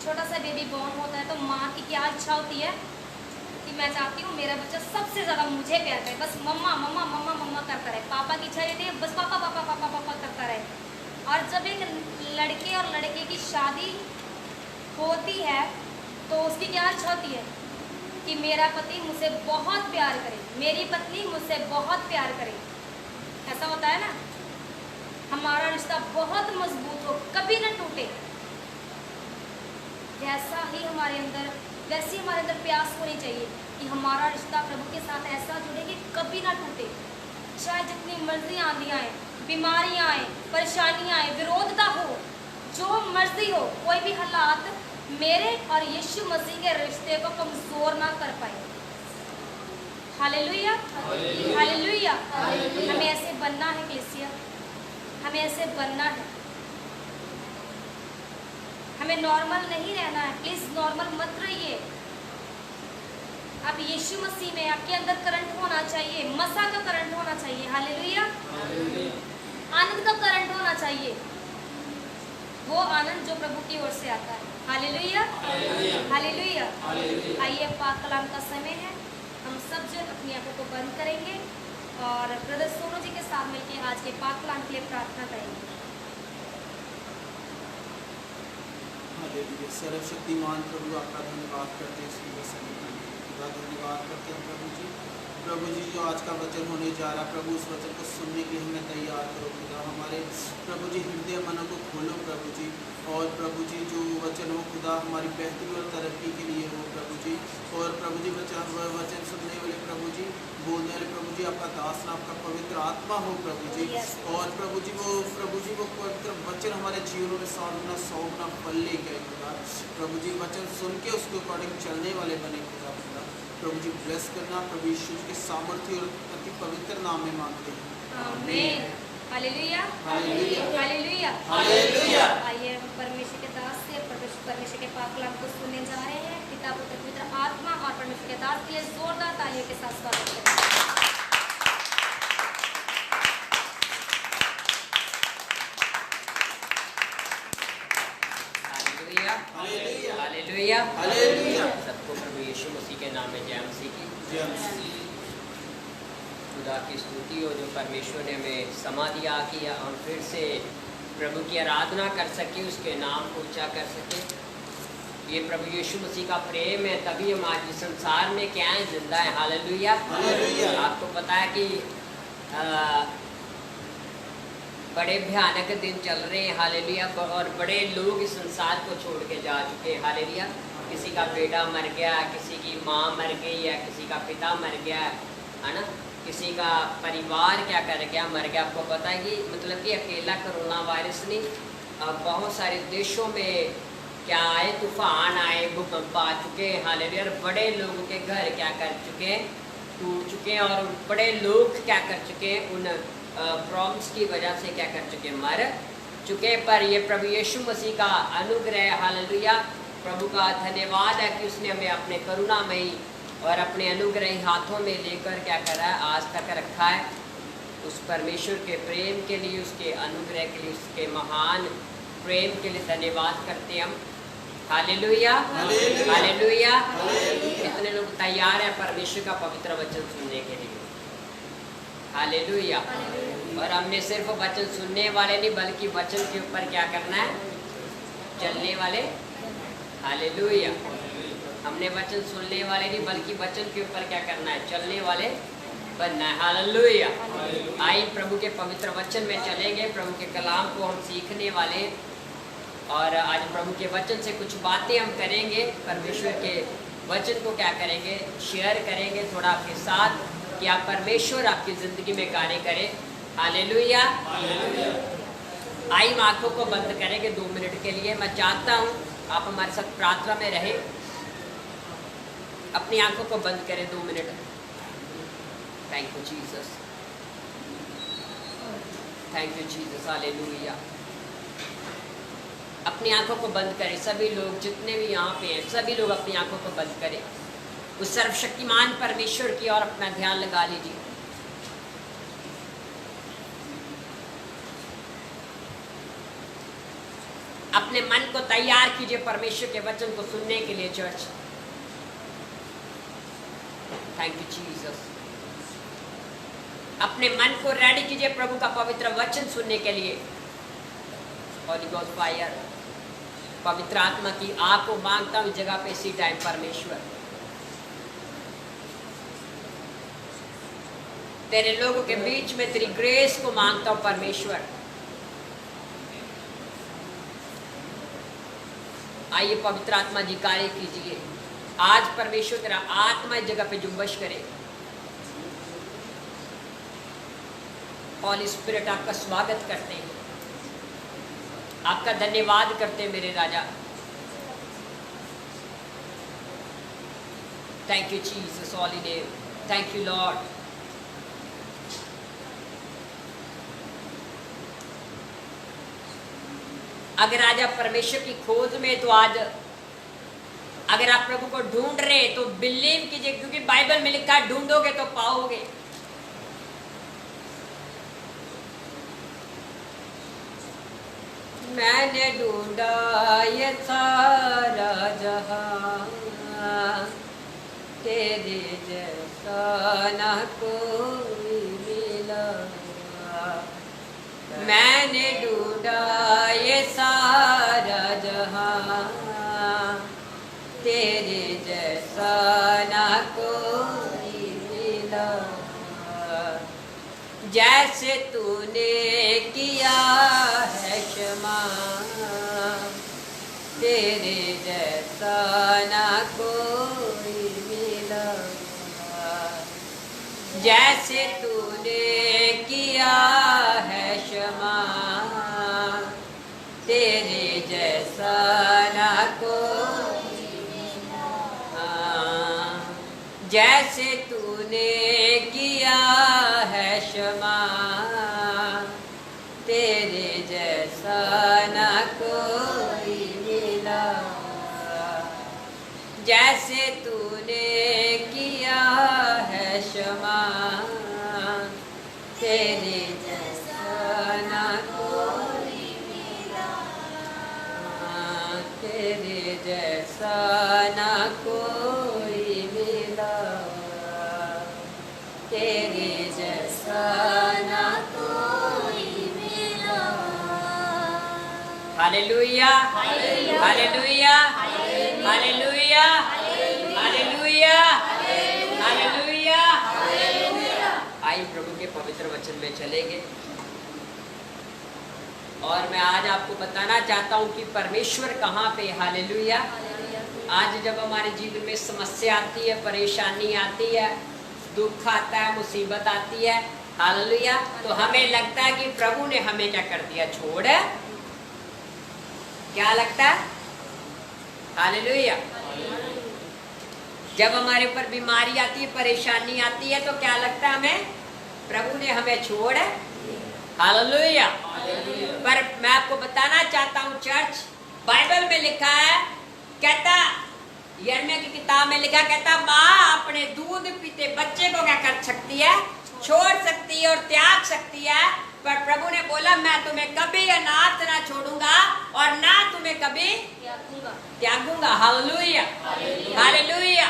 Speaker 1: छोटा सा बेबी बॉर्न होता है तो माँ की क्या इच्छा होती है कि मैं चाहती हूँ मेरा बच्चा सबसे ज़्यादा मुझे प्यार करे, बस मम्मा मम्मा मम्मा मम्मा करता रहे। पापा की इच्छा रहती है बस पापा पापा पापा पापा करता रहे। और जब एक लड़के और लड़के की शादी होती है तो उसकी क्या इच्छा होती है कि मेरा पति मुझसे बहुत प्यार करे, मेरी पत्नी मुझसे बहुत प्यार करे। ऐसा होता है ना, हमारा रिश्ता बहुत मजबूत हो, कभी ना टूटे। जैसा ही हमारे अंदर, वैसी हमारे अंदर प्यास होनी चाहिए कि हमारा रिश्ता प्रभु के साथ ऐसा जुड़े कि कभी ना टूटे। चाहे जितनी मर्जी आंधियाँ आए, बीमारियाँ आए, परेशानियाँ आए, विरोधता हो, जो मर्जी हो, कोई भी हालात मेरे और यीशु मसीह के रिश्ते को कमजोर ना कर पाए। Hallelujah, hallelujah. हमें ऐसे बनना है कलीसिया, हमें ऐसे बनना है, हमें नॉर्मल नहीं रहना है। प्लीज नॉर्मल मत रहिए। अब यीशु मसीह में आपके अंदर करंट होना चाहिए, मसा का करंट होना चाहिए। हालेलुया, आनंद का करंट होना चाहिए, वो आनंद जो प्रभु की ओर से आता है। Hallelujah, hallelujah. आइए पाक कलाम का समय है, हम सब जन अपनी आंखों को बंद करेंगे और ब्रदर सोनू जी के साथ मिलकर आज के पाक कलाम के लिए प्रार्थना करेंगे।
Speaker 4: सर्वशक्तिमान प्रभु आपका धन्यवाद करते हैं, इसकी वजह से धन्यवाद करते हैं प्रभु जी।
Speaker 2: प्रभु जी जो आज का वचन होने जा रहा है, प्रभु उस वचन को सुनने के लिए हमें तैयार करो खुदा। हमारे प्रभु जी हृदय मनों को खोलो प्रभु जी, और प्रभु जी जो वचन हो खुदा हमारी बेहतरी और तरक्की के लिए हो प्रभु जी। और प्रभु जी वचन सुनने वाले प्रभु जी, बोलने वाले प्रभु जी आपका दास ना आपका पवित्र आत्मा हो प्रभु जी। और प्रभु जी वो पवित्र वचन हमारे जीवनों में 100 गुना 100 गुना फल ले गए खुदा। प्रभु जी वचन सुन के उसके अकॉर्डिंग चलने वाले बने खुदा। प्रभु जी ब्लेस करना, प्रभु यीशु के सामर्थ्य और अति पवित्र नाम में मांगते हैं,
Speaker 1: आमीन। Hallelujah,
Speaker 2: hallelujah,
Speaker 1: hallelujah,
Speaker 2: hallelujah.
Speaker 1: आइए हम परमेश्वर के दास से परमेश्वर के पाक कलाम को सुनने जा रहे हैं। पिता पुत्र पवित्र आत्मा और परमेश्वर के दास के लिए जोरदार तालियों के साथ स्वागत करें।
Speaker 3: Hallelujah,
Speaker 2: hallelujah,
Speaker 3: hallelujah,
Speaker 2: hallelujah.
Speaker 3: सबको प्रभु यीशु मसीह के नाम में जय मसीह की।
Speaker 2: जय मसीह।
Speaker 3: खुदा की स्तुति हो जो परमेश्वर ने हमें समा दिया कि हम फिर से प्रभु की आराधना कर सके, उसके नाम को ऊंचा कर सके। ये प्रभु यीशु मसीह का प्रेम है, तभी हम आज इस संसार में क्या है, जिंदा है। Hallelujah,
Speaker 2: hallelujah.
Speaker 3: आपको पता है कि बड़े भयानक दिन चल रहे हैं। हालेलुया, और बड़े लोग इस संसार को छोड़ के जा चुके हैं। हालेलुया, किसी का बेटा मर गया, किसी की माँ मर गई है, किसी का पिता मर गया है ना, किसी का परिवार क्या कर गया, मर गया। आपको पता है कि मतलब कि अकेला कोरोना वायरस नहीं, बहुत सारे देशों में क्या आए, तूफान आए, भूकंप आ चुके हैं। हालेलुया, और बड़े लोगों के घर क्या कर चुके हैं, टूट चुके हैं, और बड़े लोग क्या कर चुके हैं, उन प्रॉब्लम्स की वजह से क्या कर चुके, मर चुके। पर ये प्रभु यीशु मसीह का अनुग्रह, हालेलुया, प्रभु का धन्यवाद है कि उसने हमें अपने करुणामयी और अपने अनुग्रही हाथों में लेकर क्या करा है, आज तक रखा है। उस परमेश्वर के प्रेम के लिए, उसके अनुग्रह के लिए, उसके महान प्रेम के लिए धन्यवाद करते हैं हम। Hallelujah,
Speaker 2: hallelujah,
Speaker 3: hallelujah.
Speaker 2: हालेलुया।
Speaker 3: कितने लोग तैयार हैं परमेश्वर का पवित्र वचन सुनने के लिए? हालेलुया। और हमने सिर्फ वचन सुनने वाले नहीं, बल्कि वचन के ऊपर क्या करना है, चलने वाले। हालेलुया, हमने वचन सुनने वाले नहीं, बल्कि वचन के ऊपर क्या करना है, चलने वाले बनना है। हालेलुया। आई प्रभु के पवित्र वचन में चलेंगे, प्रभु के कलाम को हम सीखने वाले, और आज प्रभु के वचन से कुछ बातें हम करेंगे। परमेश्वर के वचन को क्या करेंगे, शेयर करेंगे थोड़ा आपके साथ, कि आप परमेश्वर आपकी ज़िंदगी में कार्य करें। हालेलुया। आई आँखों को बंद करेंगे 2 मिनट के लिए। मैं चाहता हूँ आप हमारे साथ प्रार्थना में रहें। अपनी आँखों को बंद करें 2 minute. Thank you Jesus, thank you Jesus. Hallelujah. अपनी आंखों को बंद करें सभी लोग, जितने भी यहाँ पे हैं, सभी लोग अपनी आंखों को बंद करें। उस सर्वशक्तिमान परमेश्वर की ओर अपना ध्यान लगा लीजिए। अपने मन को तैयार कीजिए परमेश्वर के वचन को सुनने के लिए। Church, thank you Jesus. अपने मन को रेडी कीजिए प्रभु का पवित्र वचन सुनने के लिए। हॉली गॉस्ट फायर, पवित्र आत्मा की आग को मांगता हूँ जगह पे इसी टाइम। परमेश्वर, तेरे लोगों के बीच में तेरी ग्रेस को मांगता हूँ परमेश्वर। आइए पवित्र आत्मा जी कार्य कीजिए। आज परमेश्वर तेरा आत्मा इस जगह पे जुम्बश करे। हॉली स्पिरिट, आपका स्वागत करते हैं, आपका धन्यवाद करते हैं मेरे राजा। Thank you Jesus, holy name. Thank you Lord. अगर आज आप परमेश्वर की खोज में, तो आज अगर आप प्रभु को ढूंढ रहे तो बिलीव कीजिए, क्योंकि बाइबल में लिखा है ढूंढोगे तो पाओगे। मैंने ढूंढा ये सारा जहां, तेरे जैसा ना कोई मिला। मैंने ढूंढा ये सारा जहां, तेरे जैसा ना कोई मिला। जैसे तूने किया है क्षमा, तेरे जैसा ना कोई मिला। जैसे तूने किया है क्षमा, तेरे जैसा ना कोई मिला। जैसे तूने किया है क्षमा, तेरे जैसा ना कोई मिला। जैसे तूने किया है क्षमा, तेरे जैसा ना कोई मिला। तेरे जैसा ना कोई मिला। तेरे जैसा ना कोई मिला। Hallelujah, hallelujah, hallelujah, hallelujah, hallelujah. आइए प्रभु के पवित्र वचन में चलेंगे। और मैं आज आपको बताना चाहता हूँ कि परमेश्वर कहाँ पे। हालेलुया। आज जब हमारे जीवन में समस्या आती है, परेशानी आती है, दुख आता है, मुसीबत आती है, हालेलुया, तो हमें लगता है कि प्रभु ने हमें क्या कर दिया, छोड़। क्या लगता है? हालेलुया। जब हमारे ऊपर बीमारी आती है, परेशानी आती है, तो क्या लगता है हमें, प्रभु ने हमें छोड़। हालेलुया। पर मैं आपको बताना चाहता हूँ चर्च, बाइबल में लिखा है, कहता यिर्मयाह की किताब में लिखा, कहता माँ अपने दूध पीते बच्चे को क्या कर सकती है, छोड़ सकती है और त्याग सकती है, पर प्रभु ने बोला मैं तुम्हें कभी अनाथ ना छोड़ूंगा और ना तुम्हें कभी त्यागूंगा। Hallelujah, hallelujah.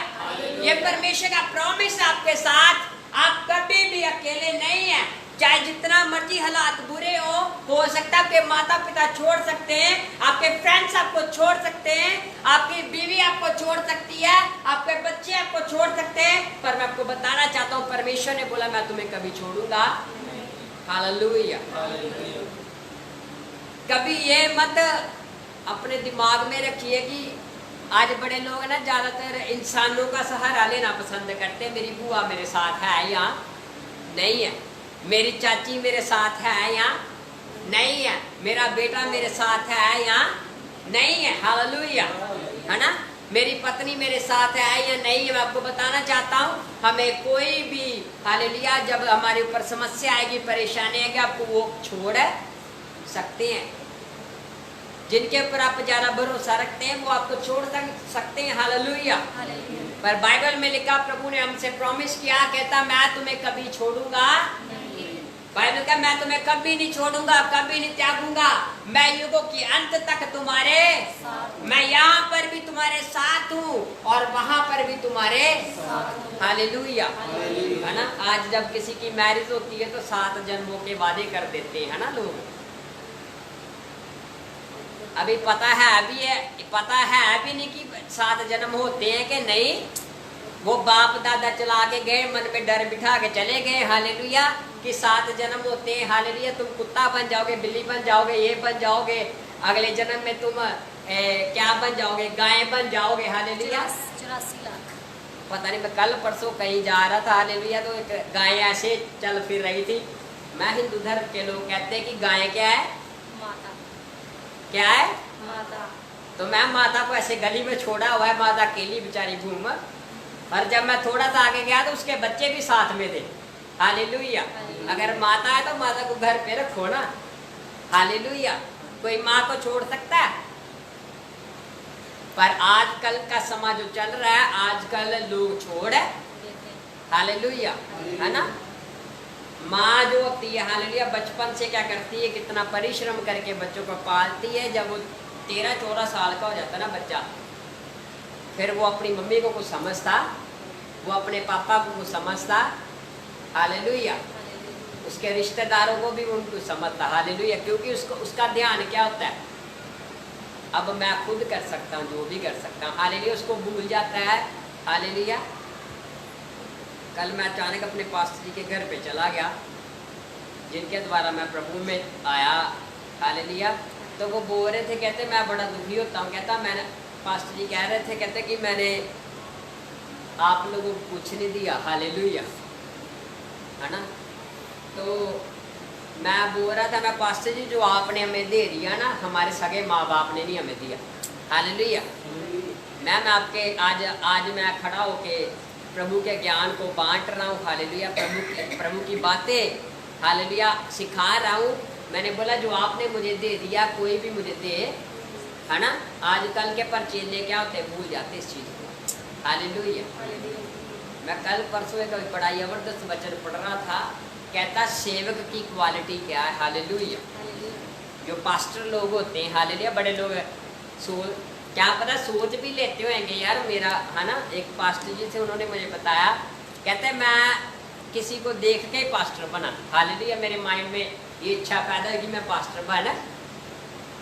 Speaker 3: ये परमेश्वर का प्रॉमिस आपके साथ। आप कभी भी अकेले नहीं है। चाहे जितना मर्जी हालात बुरे हो सकता है आपके माता पिता छोड़ सकते हैं, आपके फ्रेंड्स आपको छोड़ सकते हैं, आपकी बीवी आपको छोड़ सकती है, आपके बच्चे आपको छोड़ सकते हैं, पर मैं आपको बताना चाहता हूँ परमेश्वर ने बोला मैं तुम्हें कभी छोड़ूंगा। हालेलुया। कभी ये मत अपने दिमाग में रखिए कि आज बड़े लोग ना ज्यादातर इंसानों का सहारा लेना पसंद करते हैं। मेरी बुआ मेरे साथ है, यहाँ नहीं है। मेरी चाची मेरे साथ है, यहाँ नहीं है। मेरा बेटा मेरे साथ है, यहाँ नहीं है। हालेलुया, है ना। मेरी पत्नी मेरे साथ है या नहीं है। मैं आपको बताना चाहता हूँ हमें कोई भी, हालेलुया, जब हमारे ऊपर समस्या आएगी, परेशानी आएगी, आपको वो छोड़ सकते हैं। जिनके ऊपर आप ज्यादा भरोसा रखते हैं वो आपको छोड़ सकते हैं। हालेलुया। पर बाइबल में लिखा, प्रभु ने हमसे प्रॉमिस किया, कहता मैं तुम्हें कभी छोड़ूंगा। बाइबल का मैं तुम्हें कभी नहीं छोड़ूंगा, कभी नहीं त्यागूंगा। मैं युगों के अंत तक तुम्हारे, मैं यहाँ पर भी तुम्हारे साथ हूँ और वहां पर भी तुम्हारे। हालेलुया, है ना। आज जब किसी की मैरिज होती है तो 7 जन्मों के वादे कर देते हैं ना लोग। अभी पता है अभी नहीं कि 7 जन्म होते हैं कि नहीं। वो बाप दादा चला के गए, मन में डर बिठा के चले गए। हालेलुया, कि 7 जन्म होते हैं। हालेलुया, तुम कुत्ता बन जाओगे, बिल्ली बन जाओगे, ये बन जाओगे, अगले जन्म में तुम क्या बन जाओगे, गाय बन जाओगे। हालेलुया,
Speaker 1: 84 लाख।
Speaker 3: पता नहीं, मैं कल परसों कहीं जा रहा था, हालेलुया, तो एक गाय ऐसे चल फिर रही थी। मैं हिंदू धर्म के लोग कहते हैं कि गाय क्या है,
Speaker 1: माता।
Speaker 3: क्या है,
Speaker 1: माता।
Speaker 3: तो मैं माता को ऐसे गली में छोड़ा हुआ है, माता अकेली बेचारी घूम। और जब मैं थोड़ा सा आगे गया तो उसके बच्चे भी साथ में थे। हालेलुया, अगर माता है तो माता को घर पे रखो ना। हालेलुया, कोई माँ को छोड़ सकता है? पर आजकल का समाज जो चल रहा है, आजकल लोग छोड़ है। हालेलुया, है ना। माँ जो होती है, हालेलुया, बचपन से क्या करती है, कितना परिश्रम करके बच्चों को पालती है। जब वो 13-14 साल का हो जाता है ना बच्चा, फिर वो अपनी मम्मी को कुछ समझता, वो अपने पापा को कुछ समझता। हालेलुया, उसके रिश्तेदारों को भी उनको समझता। हालेलुया, क्योंकि उसका ध्यान क्या होता है, अब मैं खुद कर सकता हूँ, जो भी कर सकता हूँ। हालेलुया, उसको भूल जाता है। हालेलुया, कल मैं अचानक अपने पास्टर जी के घर पे चला गया जिनके द्वारा मैं प्रभु में आया, हालेलुया। तो वो बोल रहे थे, कहते मैं बड़ा दुखी होता हूँ। कहता मैंने, पास्टर जी कह रहे थे, कहते कि मैंने आप लोगों को कुछ नहीं दिया, हालेलुया, है ना। तो मैं बोल रहा था, मैं पास्टर जी जो आपने हमें दे दिया ना, हमारे सगे माँ बाप ने नहीं हमें दिया, हालेलुया। मैं आपके आज मैं खड़ा होके प्रभु के ज्ञान को बांट रहा हूँ, हालेलुया। प्रभु की बातें, हालेलुया, सिखा रहा हूँ। मैंने बोला जो आपने मुझे दे दिया, कोई भी मुझे दे, है ना। आजकल के परचेले क्या होते, भूल जाते इस चीज़ को, हालेलुया। मैं कल परसों एक बड़ा जबरदस्त वचन पढ़ रहा था, कहता सेवक की क्वालिटी क्या है, हालेलुया। जो पास्टर लोग होते हैं, हालेलुया, बड़े लोग क्या पता सोच भी लेते होंगे यार मेरा, है ना। एक पास्टर जी थे, उन्होंने मुझे बताया, कहते मैं किसी को देख के ही पास्टर बना, हालेलुया। मेरे माइंड में ये इच्छा पैदा हुई कि मैं पास्टर बना।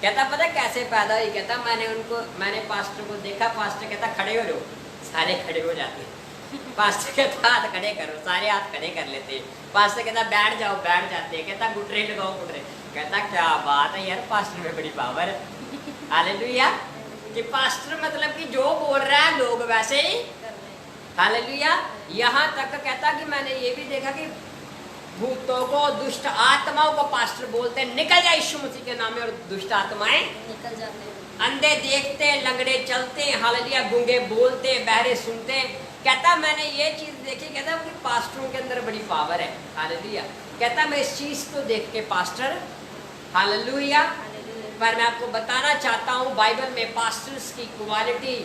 Speaker 3: कहता पता कैसे पैदा हुई, कहता मैंने पास्टर को देखा, पास्टर कहता खड़े हो जाओ, सारे खड़े हो जाते हैं। पास्टर कहता हाथ खड़े करो, सारे हाथ खड़े कर लेते। पास्टर कहता बैठ जाओ, बैठ जाते। कहता घुटने लगाओ, घुटने। कहता क्या बात है यार, पास्टर में बड़ी पावर है, हालेलुया। कि पास्टर मतलब कि जो बोल रहा है लोग वैसे ही, हालेलुया। यहाँ तक कहता कि मैंने ये भी देखा कि भूतों को, दुष्ट आत्माओं को पास्टर बोलते हैं निकल जाए यीशु मसीह के नाम में, और दुष्ट आत्माएं
Speaker 1: निकल जाते हैं।
Speaker 3: अंधे देखते, लंगड़े चलते, हालेलुया, गूंगे बोलते, बहरे सुनते। कहता मैंने ये चीज देखी, कहता कि पास्टरों के अंदर बड़ी पावर है, हालेलुया। कहता मैं इस चीज को देख के पास्टर, हालेलुया। पर मैं आपको बताना चाहता हूँ, बाइबल में पास्टर्स की क्वालिटी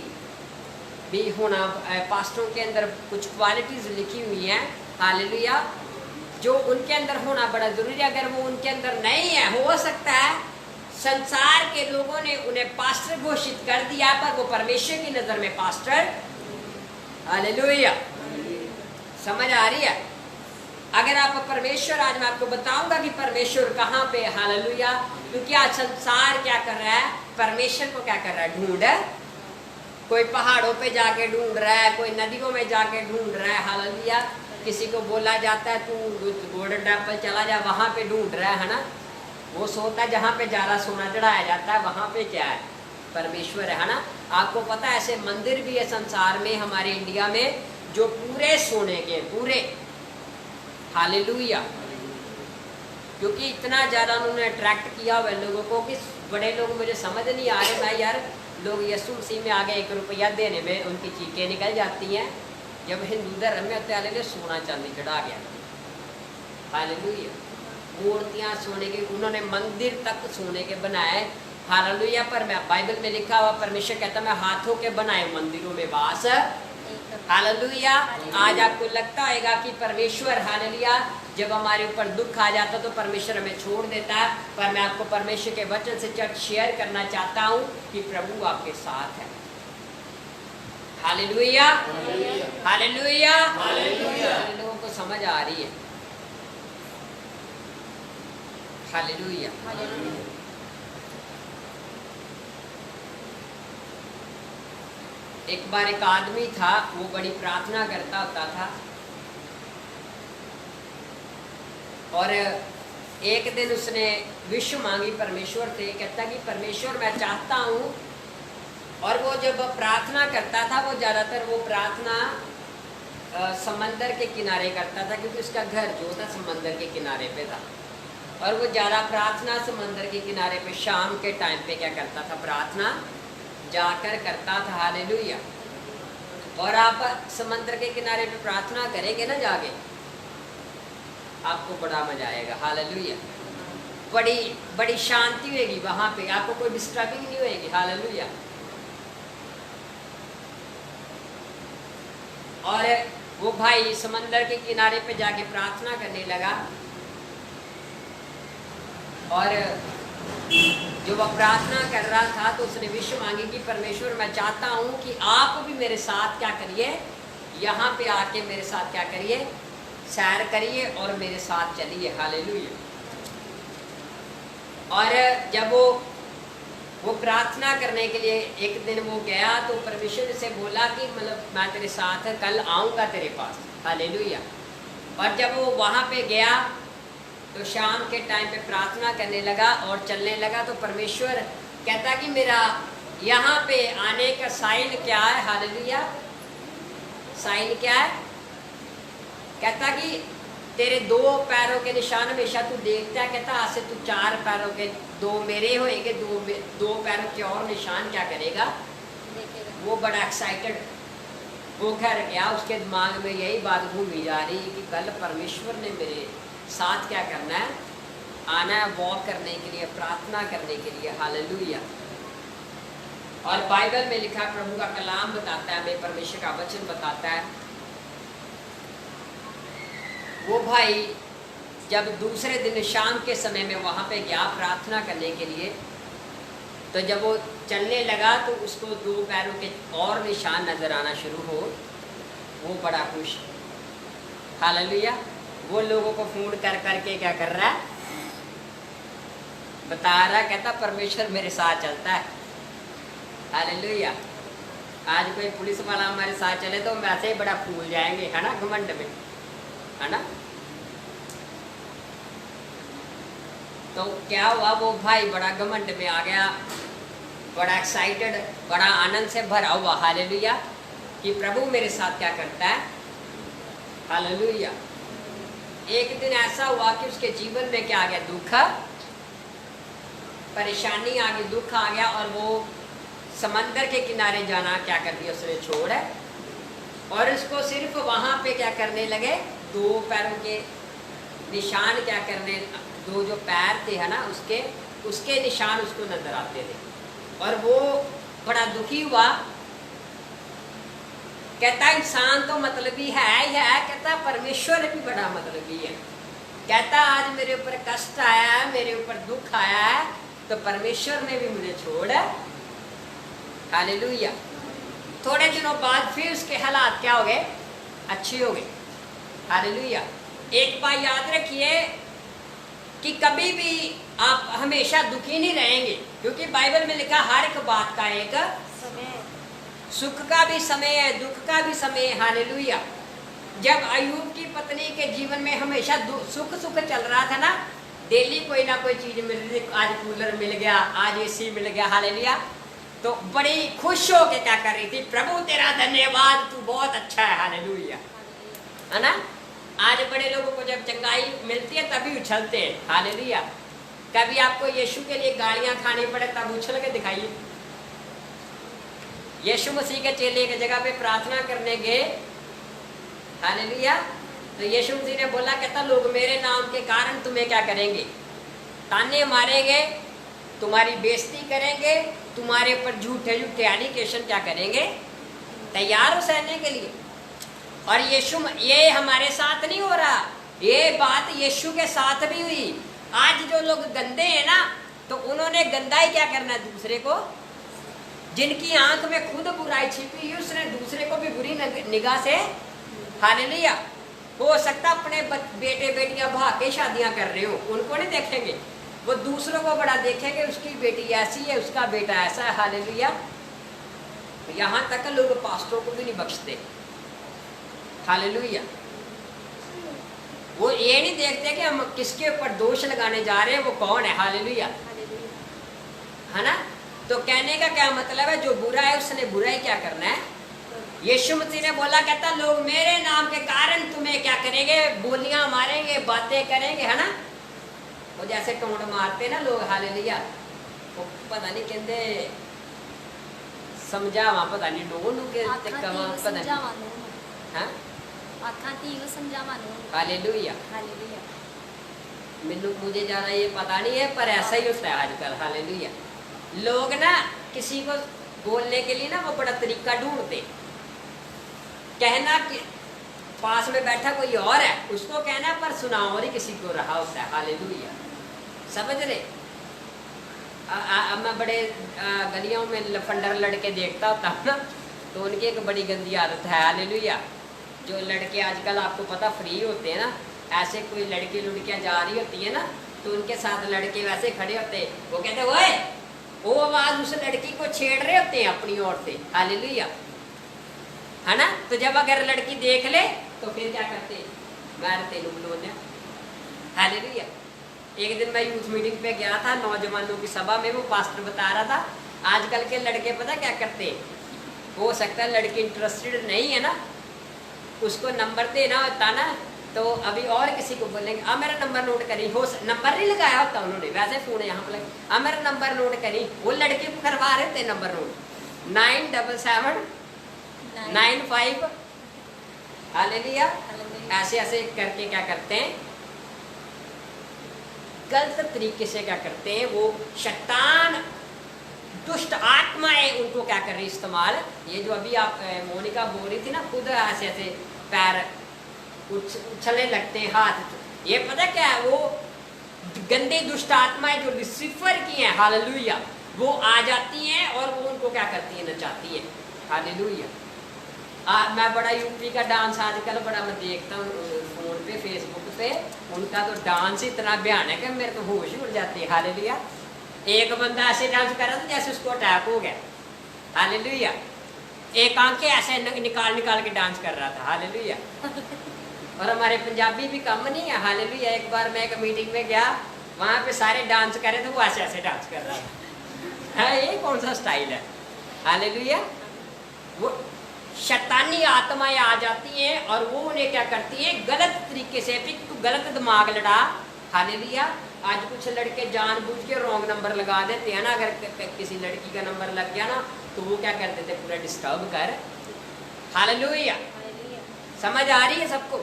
Speaker 3: भी होना, पास्टरों के अंदर कुछ क्वालिटीज लिखी हुई हैं, हालेलुया, जो उनके अंदर होना बड़ा जरूरी है। अगर वो उनके अंदर नहीं है, हो सकता है संसार के लोगों ने उन्हें पास्टर घोषित कर दिया, पर वो परमेश्वर की नजर में पास्टर, हालेलुया। समझ आ रही है। अगर आप परमेश्वर, आज मैं आपको बताऊंगा कि परमेश्वर कहाँ पे, हालेलुया। क्योंकि आज संसार क्या कर रहा है, परमेश्वर को क्या कर रहा है, ढूंढ है। कोई पहाड़ों पे जाके ढूंढ रहा है, कोई नदियों में जाके ढूंढ रहा है, हालेलुया। किसी को बोला जाता है तू गोल्डन टेम्पल चला जा, वहाँ पे ढूंढ रहा है ना। वो सोता जहाँ पे ज़्यादा सोना चढ़ाया जाता है, वहाँ पे क्या है, परमेश्वर है ना। आपको पता है ऐसे मंदिर भी है संसार में, हमारे इंडिया में, जो पूरे सोने के, पूरे, हालेलुया। क्योंकि इतना ज़्यादा उन्होंने अट्रैक्ट किया हुआ लोगों को कि बड़े लोग मुझे समझ नहीं आ रहे। मैं यार, लोग यीशु मसीह में आगे 1 रुपया देने में उनकी चीखें निकल जाती हैं। जब हिंदू धर्म में होते वाले सोना चांदी चढ़ा गया, हालेलुया। मूर्तियाँ सोने की, उन्होंने मंदिर तक सोने के बनाए, हालेलुया। पर मैं बाइबल में लिखा हुआ, परमेश्वर कहता मैं हाथों के बनाए मंदिरों में वास, हालेलुया। आज आपको लगता होगा कि परमेश्वर, हालेलुया, जब हमारे ऊपर दुख आ जाता तो परमेश्वर हमें छोड़ देता है। पर मैं आपको परमेश्वर के वचन से चर्च शेयर करना चाहता हूँ कि प्रभु आपके साथ है, हालेलुया, हालेलुया, हालेलुया। लोगों को समझ आ रही है, हालेलुया। एक बार एक आदमी था, वो बड़ी प्रार्थना करता होता था, और एक दिन उसने विश मांगी परमेश्वर से। कहता कि परमेश्वर मैं चाहता हूँ, और वो जब प्रार्थना करता था, वो ज़्यादातर वो प्रार्थना समंदर के किनारे करता था, क्योंकि उसका घर जो था समंदर के किनारे पे था। और वो ज़्यादा प्रार्थना समंदर के किनारे पे शाम के टाइम पे क्या करता था, प्रार्थना जाकर करता था, हालेलुया। और आप समंदर के किनारे पे प्रार्थना करेंगे ना जाके, आपको बड़ा मजा आएगा, हालेलुया। बड़ी बड़ी शांति होगी वहाँ पे, आपको कोई डिस्टर्बिंग नहीं होगी, हालेलुया। और वो भाई समंदर के किनारे पे जाके प्रार्थना करने लगा, और जो वह प्रार्थना कर रहा था तो उसने विश मांगी कि परमेश्वर मैं चाहता हूँ कि आप भी मेरे साथ क्या करिए, यहाँ पे आके मेरे साथ क्या करिए, सैर करिए और मेरे साथ चलिए, हालेलुया। और जब वो प्रार्थना करने के लिए एक दिन वो गया, तो परमेश्वर से बोला कि मतलब मैं तेरे साथ कल आऊँगा तेरे पास, हालेलुया। और जब वो वहाँ पे गया, तो शाम के टाइम पे प्रार्थना करने लगा और चलने लगा, तो परमेश्वर कहता कि मेरा यहाँ पे आने का साइन क्या है, हालेलुया, साइन क्या है? कहता कि तेरे 2 पैरों के निशान हमेशा तू देखता है। कहता आज से तू 4 पैरों के, 2 मेरे होएंगे, 2 पैरों के और निशान क्या करेगा, वो बड़ा एक्साइटेड होकर गया। उसके दिमाग में यही बात घूमी जा रही है कि कल परमेश्वर ने मेरे साथ क्या करना है, आना है वॉक करने के लिए, प्रार्थना करने के लिए, हालेलुया। और बाइबल में लिखा, प्रभु का कलाम बताता है, हमें परमेश्वर का वचन बताता है, वो भाई जब दूसरे दिन शाम के समय में वहाँ पे गया प्रार्थना करने के लिए, तो जब वो चलने लगा तो उसको 2 पैरों के और निशान नजर आना शुरू हो। वो बड़ा खुश, हालेलुया। वो लोगों को फोन कर करके क्या कर रहा है, बता रहा, कहता परमेश्वर मेरे साथ चलता है, हालेलुया। आज कोई पुलिस वाला हमारे साथ चले तो हम ऐसे ही बड़ा फूल जाएंगे, है ना, घमंड में, है ना। तो क्या हुआ, वो भाई बड़ा घमंड में आ गया, बड़ा एक्साइटेड, बड़ा आनंद से भरा हुआ, हालेलुया, कि प्रभु मेरे साथ क्या करता है, हालेलुया। एक दिन ऐसा हुआ कि उसके जीवन में क्या आ गया, दुख, परेशानी आ गई, दुख आ गया, और वो समंदर के किनारे जाना क्या कर दिया उसने छोड़ है, और उसको सिर्फ वहाँ पे क्या करने लगे, 2 पैरों के निशान क्या करने, 2 जो पैर थे, है ना, उसके निशान उसको नजर आते थे, और वो बड़ा दुखी हुआ। कहता इंसान तो मतलबी है ही है, कहता परमेश्वर भी बड़ा मतलबी है। कहता आज मेरे ऊपर कष्ट आया है, मेरे ऊपर दुख आया है, तो परमेश्वर ने भी मुझे छोड़ है, हालेलुया। थोड़े दिनों बाद फिर उसके हालात क्या हो गए, अच्छे हो गए, हालेलुया। एक बात याद रखिए कि कभी भी आप हमेशा दुखी नहीं रहेंगे, क्योंकि बाइबल में लिखा हर एक बात का एक समय, सुख का भी समय है, दुख का भी समय है, हालेलुया। जब अय्यूब की पत्नी के जीवन में हमेशा सुख चल रहा था ना, डेली कोई ना कोई चीज मिल रही, आज कूलर मिल गया, आज एसी मिल गया, हालेलुया, तो बड़ी खुश होके क्या कर रही थी, प्रभु तेरा धन्यवाद, तू बहुत अच्छा है, हालेलुया, है ना। आज बड़े लोगों को जब चंगाई मिलती है तभी उछलते हैं, हालेलुया। कभी आपको यीशु के लिए गालियां खानी पड़े तब उछल के दिखाइए। यीशु मसीह के चेले की जगह पे प्रार्थना करने गए, हालेलुया, तो यीशु मसीह ने बोला, कहता लोग मेरे नाम के कारण तुम्हें क्या करेंगे, ताने मारेंगे, तुम्हारी बेइज्जती करेंगे, तुम्हारे ऊपर झूठे एलिगेशन क्या करेंगे, तैयार हो सहने के लिए। और ये हमारे साथ नहीं हो रहा, ये बात यीशु के साथ भी हुई। आज जो लोग गंदे हैं ना, तो उन्होंने गंदाई क्या करना है दूसरे को, जिनकी आंख में खुद बुराई छिपी है उसने दूसरे को भी बुरी निगाह से, हालेलुया। हो सकता अपने बेटे बेटियां भाग के शादियां कर रहे हो, उनको नहीं देखेंगे, वो दूसरों को बड़ा देखेंगे, उसकी बेटी ऐसी है, उसका बेटा ऐसा है, हालेलुया। यहाँ तक लोग पास्टरों को भी नहीं बख्शते, हालेलुया। वो ये नहीं देखते कि हम किसके ऊपर दोष लगाने जा रहे हैं, वो कौन है, हालेलुया, है ना। तो कहने का क्या मतलब है, जो बुरा है उसने बुरा ही क्या करना है। यीशु मसीह ने बोला, कहता लोग मेरे नाम के कारण तुम्हें क्या करेंगे, बोलियां मारेंगे, बातें करेंगे, है ना। वो जैसे टोंट मारते ना लोग, हालेलुया, वो पता नहीं कहते समझावा, पता नहीं डोनू के पता नहीं, हाँ हालेलुया, मुझे ज़्यादा ये पता नहीं है, पर ऐसा ही होता है आजकल, हालेलुया। लोग ना किसी को बोलने के लिए ना वो बड़ा तरीका ढूंढते, कहना कि पास में बैठा कोई और है उसको कहना, पर सुना और ही किसी को रहा होता है, हालेलुया, समझ रहे। मैं बड़े गलियों में लफंडर लड़के देखता होता हूँ ना, तो उनकी एक बड़ी गंदी आदत है, हालेलुया। जो लड़के आजकल आपको पता फ्री होते हैं ना, ऐसे कोई लड़की लुड़कियाँ जा रही होती है ना, तो उनके साथ लड़के वैसे खड़े होते हैं, वो कहते ओए, वो आवाज उस लड़की को छेड़ रहे होते हैं अपनी ओर से, हालेलुया, है ना। तो जब अगर लड़की देख ले तो फिर क्या करते, मारते लोग, हालेलुया। एक दिन मैं यूथ मीटिंग पे गया था, नौजवानों की सभा में, वो पास्टर बता रहा था आजकल के लड़के पता क्या करते हैं, हो सकता है लड़के इंटरेस्टेड नहीं है ना, उसको नंबर देना होता ना, तो अभी और किसी को बोलेंगे अब मेरा नंबर नोट करी, हो नंबर नहीं लगाया होता उन्होंने, वैसे फ़ोन यहाँ पर लगे, अब मेरा नंबर नोट करी, वो लड़के को करवा रहे थे नंबर नोट 97795। हालेलुया। ऐसे ऐसे करके क्या करते हैं, गलत तरीके से क्या करते हैं, वो शैतान दुष्ट आत्माएं उनको क्या कर रही इस्तेमाल। ये जो अभी आप मोनिका बोल रही थी ना, खुद ऐसे ऐसे पैर उछलने लगते हैं, हाथ, ये पता क्या है, वो गंदे दुष्ट आत्माएं जो लुसिफर की हैं, हालेलुया, वो आ जाती हैं और वो उनको क्या करती हैं, नचाती हैं। हालेलुया। मैं बड़ा यूपी का डांस आजकल बड़ा मैं देखता हूँ फोन पे, फेसबुक पे, उनका तो डांस इतना भयानक है, मेरे तो होश ही उड़ जाती है। हालेलुया। एक बंदा ऐसे डांस कर रहा था जैसे उसको अटैक हो गया। हालेलुया। एक आंखें ऐसे निकाल निकाल के डांस कर रहा था। हालेलुया। और हमारे पंजाबी भी कम नहीं है। हालेलुया। एक बार मैं एक मीटिंग में गया, वहाँ पे सारे डांस कर रहे थे, वो ऐसे ऐसे डांस कर रहा था। हाँ, ये कौन सा स्टाइल है। हालेलुया। वो शैतानी आत्माएं आ जाती हैं और वो उन्हें क्या करती हैं, गलत तरीके से, भी तू गलत दिमाग लड़ा। हालेलुया। आज कुछ लड़के जानबूझ के रॉन्ग नंबर लगा देते हैं ना, अगर किसी लड़की का नंबर लग गया ना तो वो क्या कर देते, पूरा डिस्टर्ब कर। हालेलुया। समझ आ रही है सबको।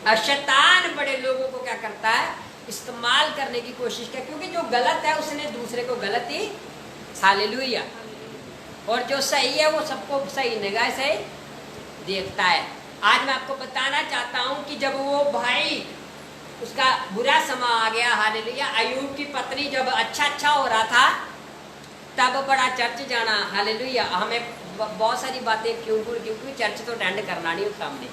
Speaker 3: और शैतान बड़े लोगों को क्या करता है, इस्तेमाल करने की कोशिश कर, क्योंकि जो गलत है उसने दूसरे को गलत ही, हालेलुया, और जो सही है वो सबको सही निगाह से देखता है। आज मैं आपको बताना चाहता हूँ कि जब वो भाई उसका बुरा समा आ गया, हालेलुया, अयूब की पत्नी जब अच्छा हो रहा था तब बड़ा चर्च जाना। हालेलुया। हमें बहुत सारी बातें क्योंकि चर्च तो अटेंड करना नहीं होता, हमने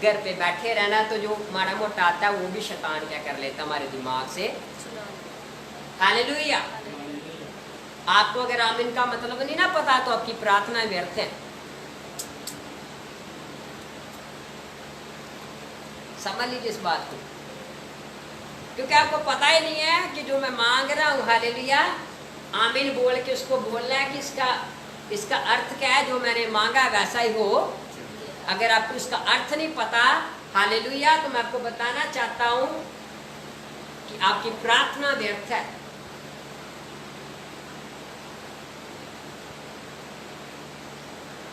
Speaker 3: घर पे बैठे रहना, तो जो माड़ा मोटा आता है वो भी शैतान क्या कर लेता हमारे दिमाग से। हालेलुया। आपको अगर आमीन का मतलब नहीं ना पता तो आपकी प्रार्थना व्यर्थ है। समझ लीजिए इस बात को, क्योंकि आपको पता ही नहीं है कि जो मैं मांग रहा हूँ, हालेलुया, आमीन बोल के उसको बोलना है कि इसका अर्थ क्या है, जो मैंने मांगा वैसा ही हो। अगर आपको इसका अर्थ नहीं पता, हालेलुया, तो मैं आपको बताना चाहता हूँ कि आपकी प्रार्थना व्यर्थ है।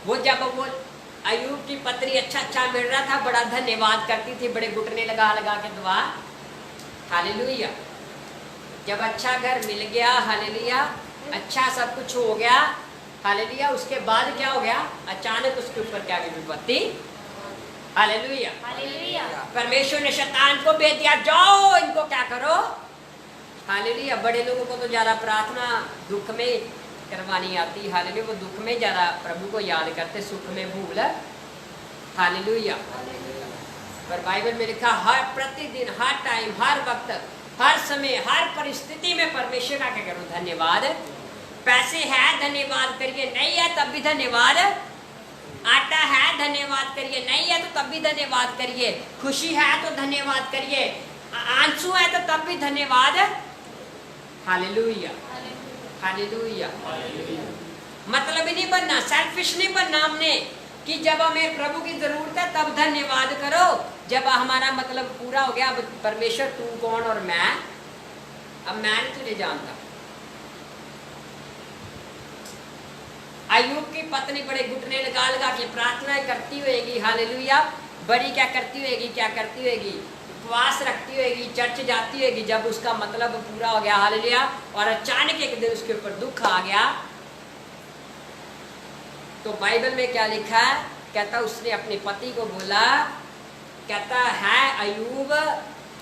Speaker 3: वो जब वो अयूब की पत्नी अच्छा मिल रहा था, बड़ा धन्यवाद करती थी, बड़े घुटने लगा लगा के दुआ। हालेलुया। जब अच्छा घर मिल गया, हालेलुया, अच्छा सब कुछ हो गया, हालेलुया, उसके बाद क्या हो गया, अचानक उसके ऊपर क्या गई, विपत्ति। हालेलुया।
Speaker 1: हालेलुया।
Speaker 3: परमेश्वर ने शैतान को भेज दिया, जाओ इनको क्या करो। हालेलुया। बड़े लोगों को तो ज्यादा प्रार्थना दुख में करवानी आती। हालेलुया। वो दुख में ज्यादा प्रभु को याद करते, सुख में भूल। हालेलुया। पर बाइबल में लिखा, हर प्रतिदिन, हर टाइम, हर वक्त, हर समय, हर परिस्थिति में परमेश्वर का क्या करो, धन्यवाद। पैसे है धन्यवाद करिए, नहीं है तब भी धन्यवाद। आटा है धन्यवाद करिए, नहीं है तो तब भी धन्यवाद करिए। खुशी है तो धन्यवाद करिए, आंसू है तो तब भी धन्यवाद। हालेलुया। हालेलुया। मतलब ही नहीं बनना, सेल्फिश नहीं बनना हमने, कि जब हमें प्रभु की जरूरत है तब धन्यवाद करो, जब हमारा मतलब पूरा हो गया, अब परमेश्वर तू कौन और मैं, अब मैं नहीं तुझे जानता। अयूब की पत्नी बड़े घुटने लगा लगा के प्रार्थना करती होगी, हालेलुया, बड़ी क्या करती होगी, उपवास रखती होगी, चर्च जाती होगी, जब उसका मतलब पूरा हो गया, हालेलुया, और अचानक एक दिन उसके ऊपर दुख आ गया। तो बाइबल में क्या लिखा है, कहता उसने अपने पति को बोला, कहता है अयूब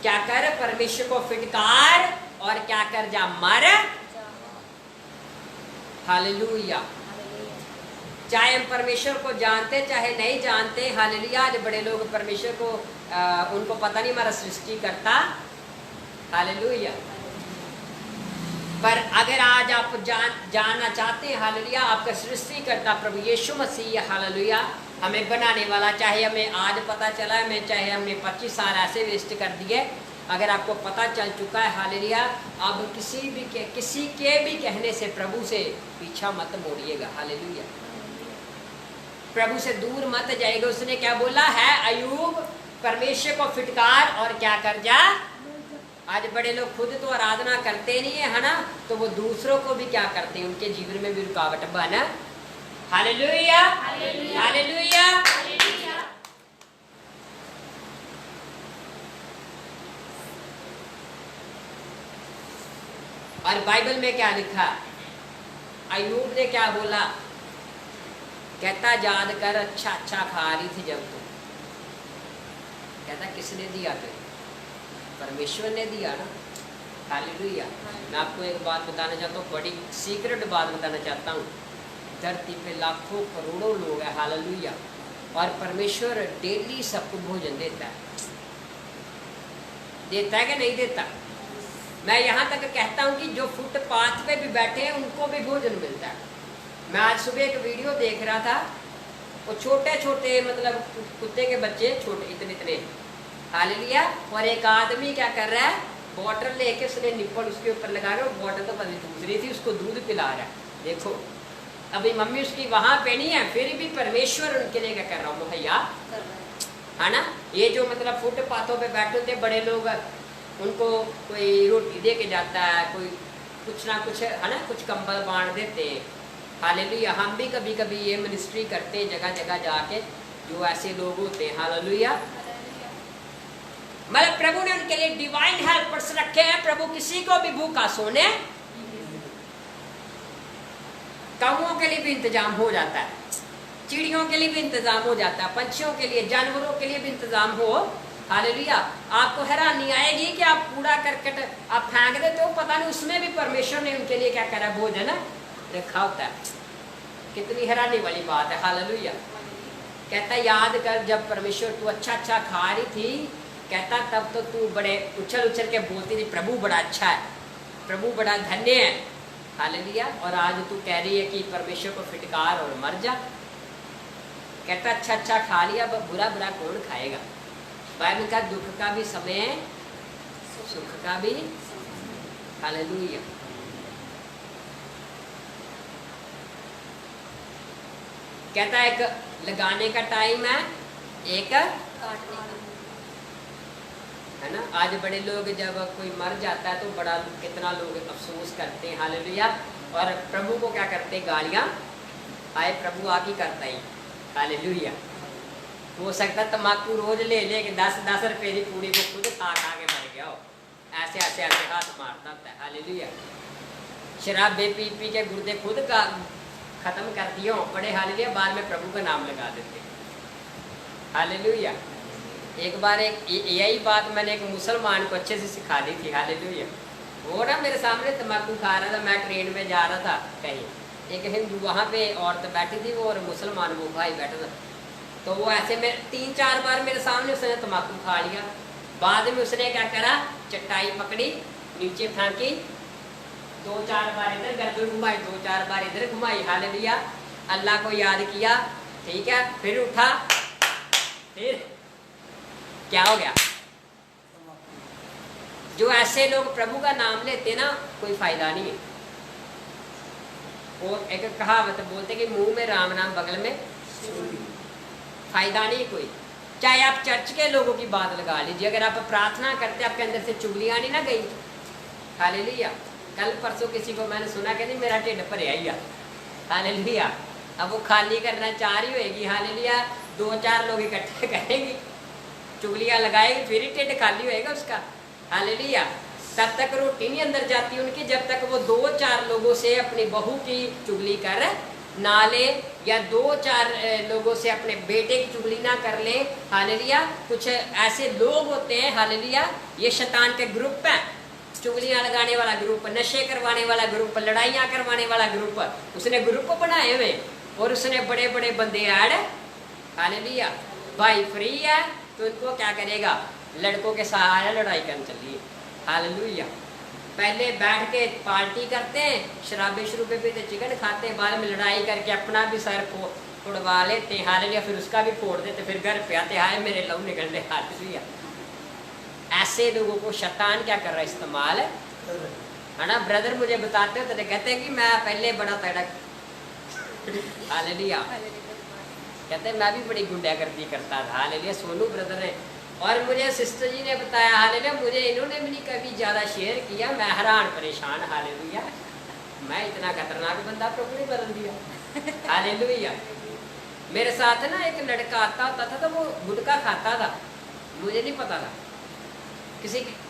Speaker 3: क्या कर, परमेश्वर को फिटकार और क्या कर, जा मर। हालेलुया। चाहे हम परमेश्वर को जानते चाहे नहीं जानते, हालेलुया, आज बड़े लोग परमेश्वर को उनको पता नहीं हमारा सृष्टि करता। हालेलुया। पर अगर आज आप जानना चाहते हैं, हालेलुया, आपका सृष्टि करता प्रभु यीशु मसीह, हालेलुया, हमें बनाने वाला, चाहे हमें आज पता चला, हमें चाहे हमने 25 साल ऐसे वेस्ट कर दिए, अगर आपको पता चल चुका है हालेलुया, अब किसी के भी कहने से प्रभु से पीछा मत मोड़िएगा। हालेलुया, प्रभु से दूर मत जाएगा। उसने क्या बोला है, अयूब परमेश्वर को फिटकार और क्या कर जा। आज बड़े लोग खुद तो आराधना करते नहीं है ना, तो वो दूसरों को भी क्या करते हैं, उनके जीवन में भी रुकावट बना। Hallelujah, hallelujah. और बाइबल में क्या लिखा, अयूब ने क्या बोला, कहता याद कर अच्छा अच्छा खा रही थी जब तू। कहता किसने दिया फिर, परमेश्वर ने दिया ना। हालेलुया। मैं आपको एक बात बताना चाहता हूँ, बड़ी सीक्रेट बात बताना चाहता हूँ। धरती पे लाखों करोड़ों लोग हैं, हालेलुया, और परमेश्वर डेली सबको भोजन देता है। देता है कि नहीं देता? मैं यहाँ तक कहता हूँ कि जो फुटपाथ पे भी बैठे हैं उनको भी भोजन मिलता है। मैं आज सुबह एक वीडियो देख रहा था, वो छोटे छोटे मतलब कुत्ते के बच्चे छोटे इतने इतने, हालेलुया, और एक आदमी क्या कर रहा है, बॉटल लेके उसने निप्पल उसके ऊपर लगा रहा है, बॉटल तो पता दूसरी थी, उसको दूध पिला रहा है। देखो अभी मम्मी उसकी वहां पे नहीं है, फिर भी परमेश्वर उनके लिए क्या कर रहा हूँ मुहैया, है ना। ये जो मतलब फुटपाथों पे बैठे होते बड़े लोग, उनको कोई रोटी दे के जाता है, कोई कुछ ना कुछ, है ना, कुछ कंबल बांट देते हैं। हालेलुया, हम भी कभी कभी ये मिनिस्ट्री करते हैं जगह जगह जाके, जो ऐसे लोग होते हैं। हालेलुया, मतलब प्रभु ने उनके लिए डिवाइन हेल्पर्स रखे हैं। प्रभु किसी को भी भूखा सोने, कौओं के लिए भी इंतजाम हो जाता है, चिड़ियों के लिए भी इंतजाम हो जाता है, पंछियों के लिए, जानवरों के लिए भी इंतजाम हो। हालेलुया, आपको हैरानी आएगी कि आप कूड़ा करकट आप फेंक देते हो, पता नहीं उसमें भी परमेश्वर ने उनके लिए क्या करा, भोजन रखा होता है। कितनी हैरानी वाली बात है। हालेलुया, कहता याद कर जब परमेश्वर तू अच्छा अच्छा खा रही थी, कहता तब तो तू बड़े उछल उछल के बोलती थी प्रभु बड़ा अच्छा है, प्रभु बड़ा धन्य है। हालेलुया, और आज तू कह रही है कि परमेश्वर को फिटकार और मर जा। कहता अच्छा अच्छा खा लिया, अब बुरा बुरा कौन खाएगा। बाइबल का दुख का भी समय है, सुख का भी। हालेलुया, कहता एक लगाने का टाइम है, एक
Speaker 1: काटने का,
Speaker 3: है ना। आज बड़े लोग जब कोई मर जाता है तो बड़ा कितना लोग अफसोस करते हैं। हालेलुया, और प्रभु को क्या करते हैं, गालियाँ। आए प्रभु आके करता ही। हालेलुया, हो सकता है तम्बाकू रोज ले ले के 10-10 रुपए की पूरी को खुद खा खा के मर गया हो, ऐसे ऐसे ऐसे हाथ मारता होता है। हालेलुया, शराब पी पी के गुर्दे खुद का खत्म कर दिए हो बड़े। हालेलुया, बाद में प्रभु का नाम लगा देते। हालेलुया, एक बार एक यही बात मैंने एक मुसलमान को अच्छे से सिखा दी थी। हालेलुया, वो ना मेरे सामने तम्बाकू खा रहा था, मैं ट्रेन में जा रहा था कहीं, एक हिंदू वहाँ पे औरत बैठी थी, वो और मुसलमान वो भाई बैठा था, तो वो ऐसे में 3-4 बार मेरे सामने उसने तम्बाकू खा लिया। बाद में उसने क्या करा, चटाई पकड़ी, नीचे फेंकी, 2-4 बार इधर गर्दन घुमाई, 2-4 बार इधर घुमाई। हालेलुया, अल्लाह को याद किया, ठीक है, फिर उठा, फिर क्या हो गया। जो ऐसे लोग प्रभु का नाम लेते ना, कोई फायदा नहीं है। और एक कहावत बोलते कि मुंह में राम नाम बगल में, फायदा नहीं कोई। चाहे आप चर्च के लोगों की बात लगा लीजिए, अगर आप प्रार्थना करते आपके अंदर से चुगलियाँ नहीं ना गई। हालेलुया, कल परसों किसी को मैंने सुना कि नहीं मेरा ढिड भरिया ही। हालेलुया, अब वो खाली करना चाह रही होगी। हालेलुया, 2-4 लोग इकट्ठे करेंगे, चुगलियाँ लगाएगी, फिर ही ढिड खाली होएगा उसका। हालेलुया, तब तक रोटी नहीं अंदर जाती उनकी जब तक वो 2-4 लोगों से अपनी बहू की चुगली कर ना ले, या 2-4 लोगों से अपने बेटे की चुगली ना कर ले। हालेलुया, कुछ ऐसे लोग होते हैं, हालेलुया, ये शैतान के ग्रुप हैं, चुगलियाँ लगाने वाला ग्रुप, नशे करवाने वाला ग्रुप, लड़ाइयाँ करवाने वाला ग्रुप, उसने ग्रुप बनाए हुए और उसने बड़े बड़े बंदे ऐड। हालेलुया, भाई फ्री है तो इनको क्या करेगा, लड़कों के सहारे लड़ाई करने चलिए। हालेलुया, पहले बैठ के पार्टी करते हैं, शराबे शरूबे पीते, चिकन खाते हैं, बाद में लड़ाई करके अपना भी सर फोड़वा लेते हैं। हालेलुया, फिर उसका भी फोड़ देते, फिर घर पे आते, हाय मेरे लहू निकल रहे। हालेलुया, ऐसे लोगों को शैतान क्या कर रहा है, इस्तेमाल है ना। ब्रदर मुझे बताते हो तो कहते हैं कि मैं पहले बड़ा तगड़ा हालेलुया, कहते हैं मैं भी बड़ी गुंडागर्दी करता था। हालेलुया, सोनू ब्रदर ने और मुझे सिस्टर जी ने बताया। हालेलुया, मुझे इन्होंने भी नहीं कभी ज़्यादा शेयर किया, मैं हैरान परेशान। हालेलुया, मैं इतना खतरनाक बंदा प्रभु ने बदल दिया। हालेलुया, मेरे साथ ना एक लड़का आता होता था तो वो गुटखा खाता था, मुझे नहीं पता था।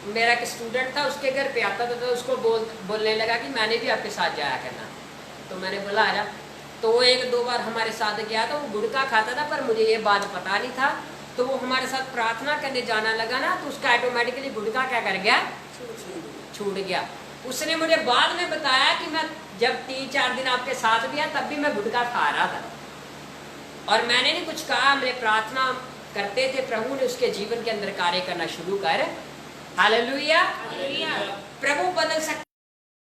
Speaker 3: मेरा एक स्टूडेंट था, उसके घर पे आता था तो उसको बोलने लगा कि मैंने भी आपके साथ जाया करना। तो मैंने बोला आजा। तो वो 1-2 बार हमारे साथ गया तो वो गुटखा खाता था, पर मुझे ये बात पता नहीं था। तो वो हमारे साथ प्रार्थना करने जाना लगा ना, तो उसका ऑटोमेटिकली गुटखा क्या कर गया, छूट गया। उसने मुझे बाद में बताया कि मैं जब 3-4 दिन आपके साथ भी आया तब भी मैं गुटखा खा रहा था, और मैंने नहीं कुछ कहा, हमने प्रार्थना करते थे, प्रभु ने उसके जीवन के अंदर कार्य करना शुरू कर। हालेलुया, प्रभु बदल सकता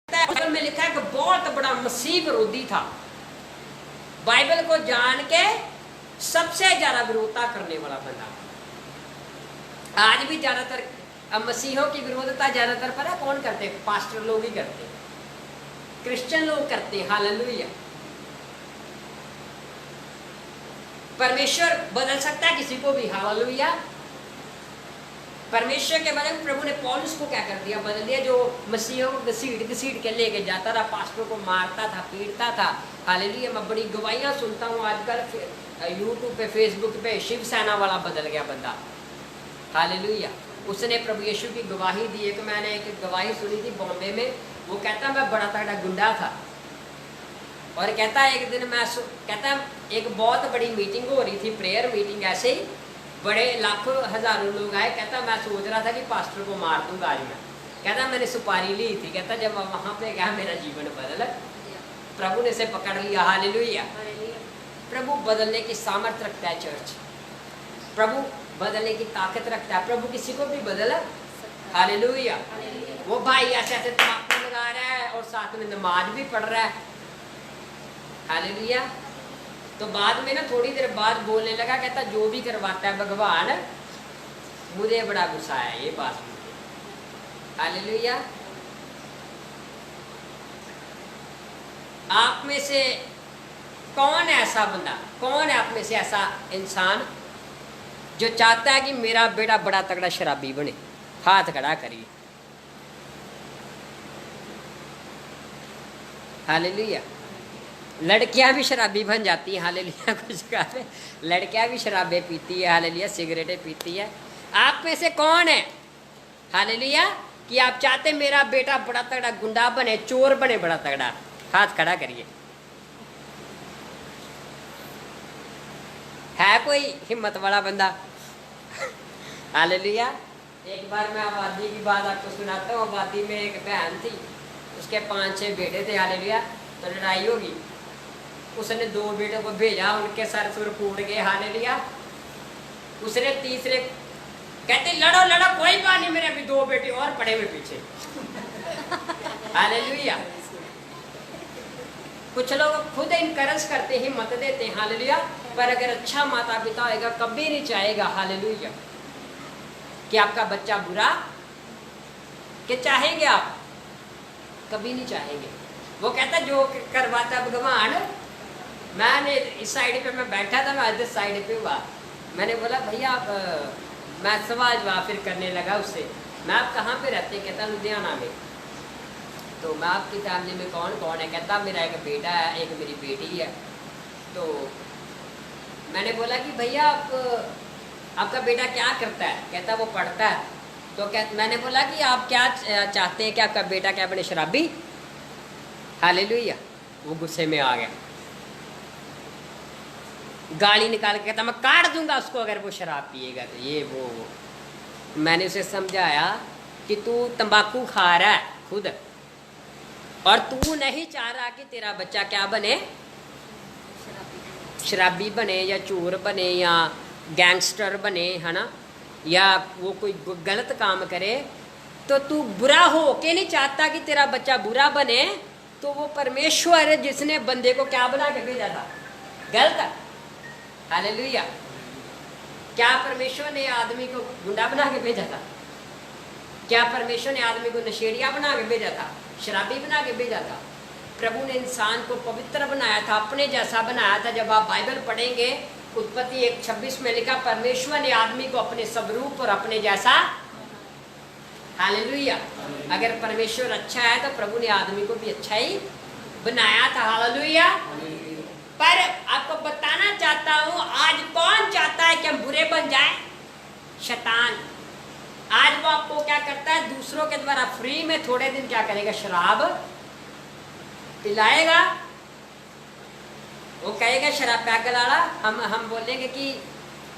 Speaker 3: है। बाइबल में लिखा है कि बहुत बड़ा मसीह विरोधी था, बाइबल को जान के सबसे ज्यादा विरोधता करने वाला बंदा। आज भी ज्यादातर मसीहों की विरोधता ज्यादातर पर है कौन करते, पास्टर लोग ही करते, क्रिश्चियन लोग करते हैं। हालेलुया, परमेश्वर बदल सकता है किसी को भी। हालेलुया, परमेश्वर के बारे में प्रभु ने पौलुस को क्या कर दिया, बदल दिया, जो मसीहों को घसीट के लेके जाता था, पास्टर को मारता था, पीटता था। हालेलुया, मैं बड़ी गवाहियाँ सुनता हूँ आजकल यूट्यूब पे, फेसबुक पे, शिवसेना वाला बदल गया बंदा। हालेलुया, उसने प्रभु यीशु की गवाही दी। एक मैंने एक गवाही सुनी थी बॉम्बे में, वो कहता मैं बड़ा तगड़ा गुंडा था, और कहता एक दिन मैं कहता एक बहुत बड़ी मीटिंग हो रही थी, प्रेयर मीटिंग, ऐसे ही बड़े लाखों हजारों लोग आए। कहता मैं सोच रहा था कि पास्टर को मार दूंगा आज मैं। कहता मैंने सुपारी ली थी। कहता जब वहाँ पे गया मेरा जीवन बदल, प्रभु ने से पकड़ लिया। हालेलुया, प्रभु बदलने की सामर्थ्य रखता है। चर्च, प्रभु बदलने की ताकत रखता है, प्रभु किसी को भी बदल। हालेलुया, वो भाई ऐसे ऐसे तम्बाकू लगा रहा है और साथ में नमाज भी पढ़ रहा है। हालेलुया, तो बाद में ना थोड़ी देर बाद बोलने लगा, कहता जो भी करवाता है भगवान, मुझे बड़ा गुस्सा है ये बात सुन। हालेलुया, आप में से कौन है ऐसा बंदा, कौन है आप में से ऐसा इंसान जो चाहता है कि मेरा बेटा बड़ा तगड़ा शराबी बने? हाथ खड़ा करिए। हालेलुया, लड़कियां भी शराबी बन जाती हैं। हालेलुया, कुछ कहा, लड़कियां भी शराबें पीती है। हालेलुया, सिगरेटें पीती है। आप में से कौन है हालेलुया कि आप चाहते मेरा बेटा बड़ा तगड़ा गुंडा बने, चोर बने बड़ा तगड़ा? हाथ खड़ा करिए। है कोई हिम्मत वाला बंदा? हालेलुया, एक बार मैं आबादी की बात आपको सुनाता हूँ। आबादी में एक बहन थी, उसके 5-6 बेटे थे। हालेलुया, तो लड़ाई होगी, उसने 2 बेटों को भेजा, उनके सर सुर फूट गए। हालेलुया, उसने तीसरे कहते लड़ो लड़ो कोई बात नहीं, मेरे अभी 2 बेटे और पड़े हुए पीछे। हालेलुया, कुछ लोग खुद इनकरेज करते हैं, हिम्मत देते हैं। हालेलुया, पर अगर अच्छा माता पिता होगा कभी नहीं चाहेगा हालेलुया कि आपका बच्चा बुरा, कि चाहेंगे आप? कभी नहीं चाहेंगे। वो कहता जो करवाता भगवान। मैंने इस साइड पे मैं बैठा था, मैं इस साइड पे हुआ। मैंने बोला भैया आप, मैं सवाल जवाब फिर करने लगा उससे, मैं आप कहाँ पे रहते हैं? कहता लुधियाना में। तो मैं आपकी फैमिली में कौन कौन है? कहता मेरा एक बेटा है, एक मेरी बेटी है। तो मैंने बोला कि भैया आपका बेटा क्या करता है? कहता वो पढ़ता है। तो मैंने बोला कि आप क्या चाहते हैं कि आपका बेटा क्या बने, शराबी? हालेलुया, वो गुस्से में आ गया, गाली निकाल के कहता मैं काट दूंगा उसको अगर वो शराब पिएगा तो। ये वो मैंने उसे समझाया कि तू तंबाकू खा रहा है खुद, और तू नहीं चाह रहा कि तेरा बच्चा क्या बने, शराबी बने या चोर बने या गैंगस्टर बने, है ना, या वो कोई गलत काम करे। तो तू बुरा हो के नहीं चाहता कि तेरा बच्चा बुरा बने, तो वो परमेश्वर है जिसने बंदे को क्या बना के भेजा था, गलत। हालेलुया, क्या परमेश्वर ने आदमी को गुंडा बना के भेजा था? क्या परमेश्वर ने आदमी को नशेड़िया बना के भेजा था, शराबी बना के भेजा था? प्रभु ने इंसान को पवित्र बनाया था, अपने जैसा बनाया था। जब आप बाइबल पढ़ेंगे उत्पत्ति 1:26 में लिखा, परमेश्वर ने आदमी को अपने स्वरूप और अपने जैसा। हालेलुया। अगर परमेश्वर अच्छा है तो प्रभु ने आदमी को भी अच्छा ही बनाया था। हालेलुया। पर आपको बताना चाहता हूं, आज कौन चाहता है कि हम बुरे बन जाएं? शैतान। आज वो आपको क्या करता है, दूसरों के द्वारा फ्री में थोड़े दिन क्या करेगा, शराब पिलाएगा। वो कहेगा शराब पैक लाड़ा, हम बोलेंगे कि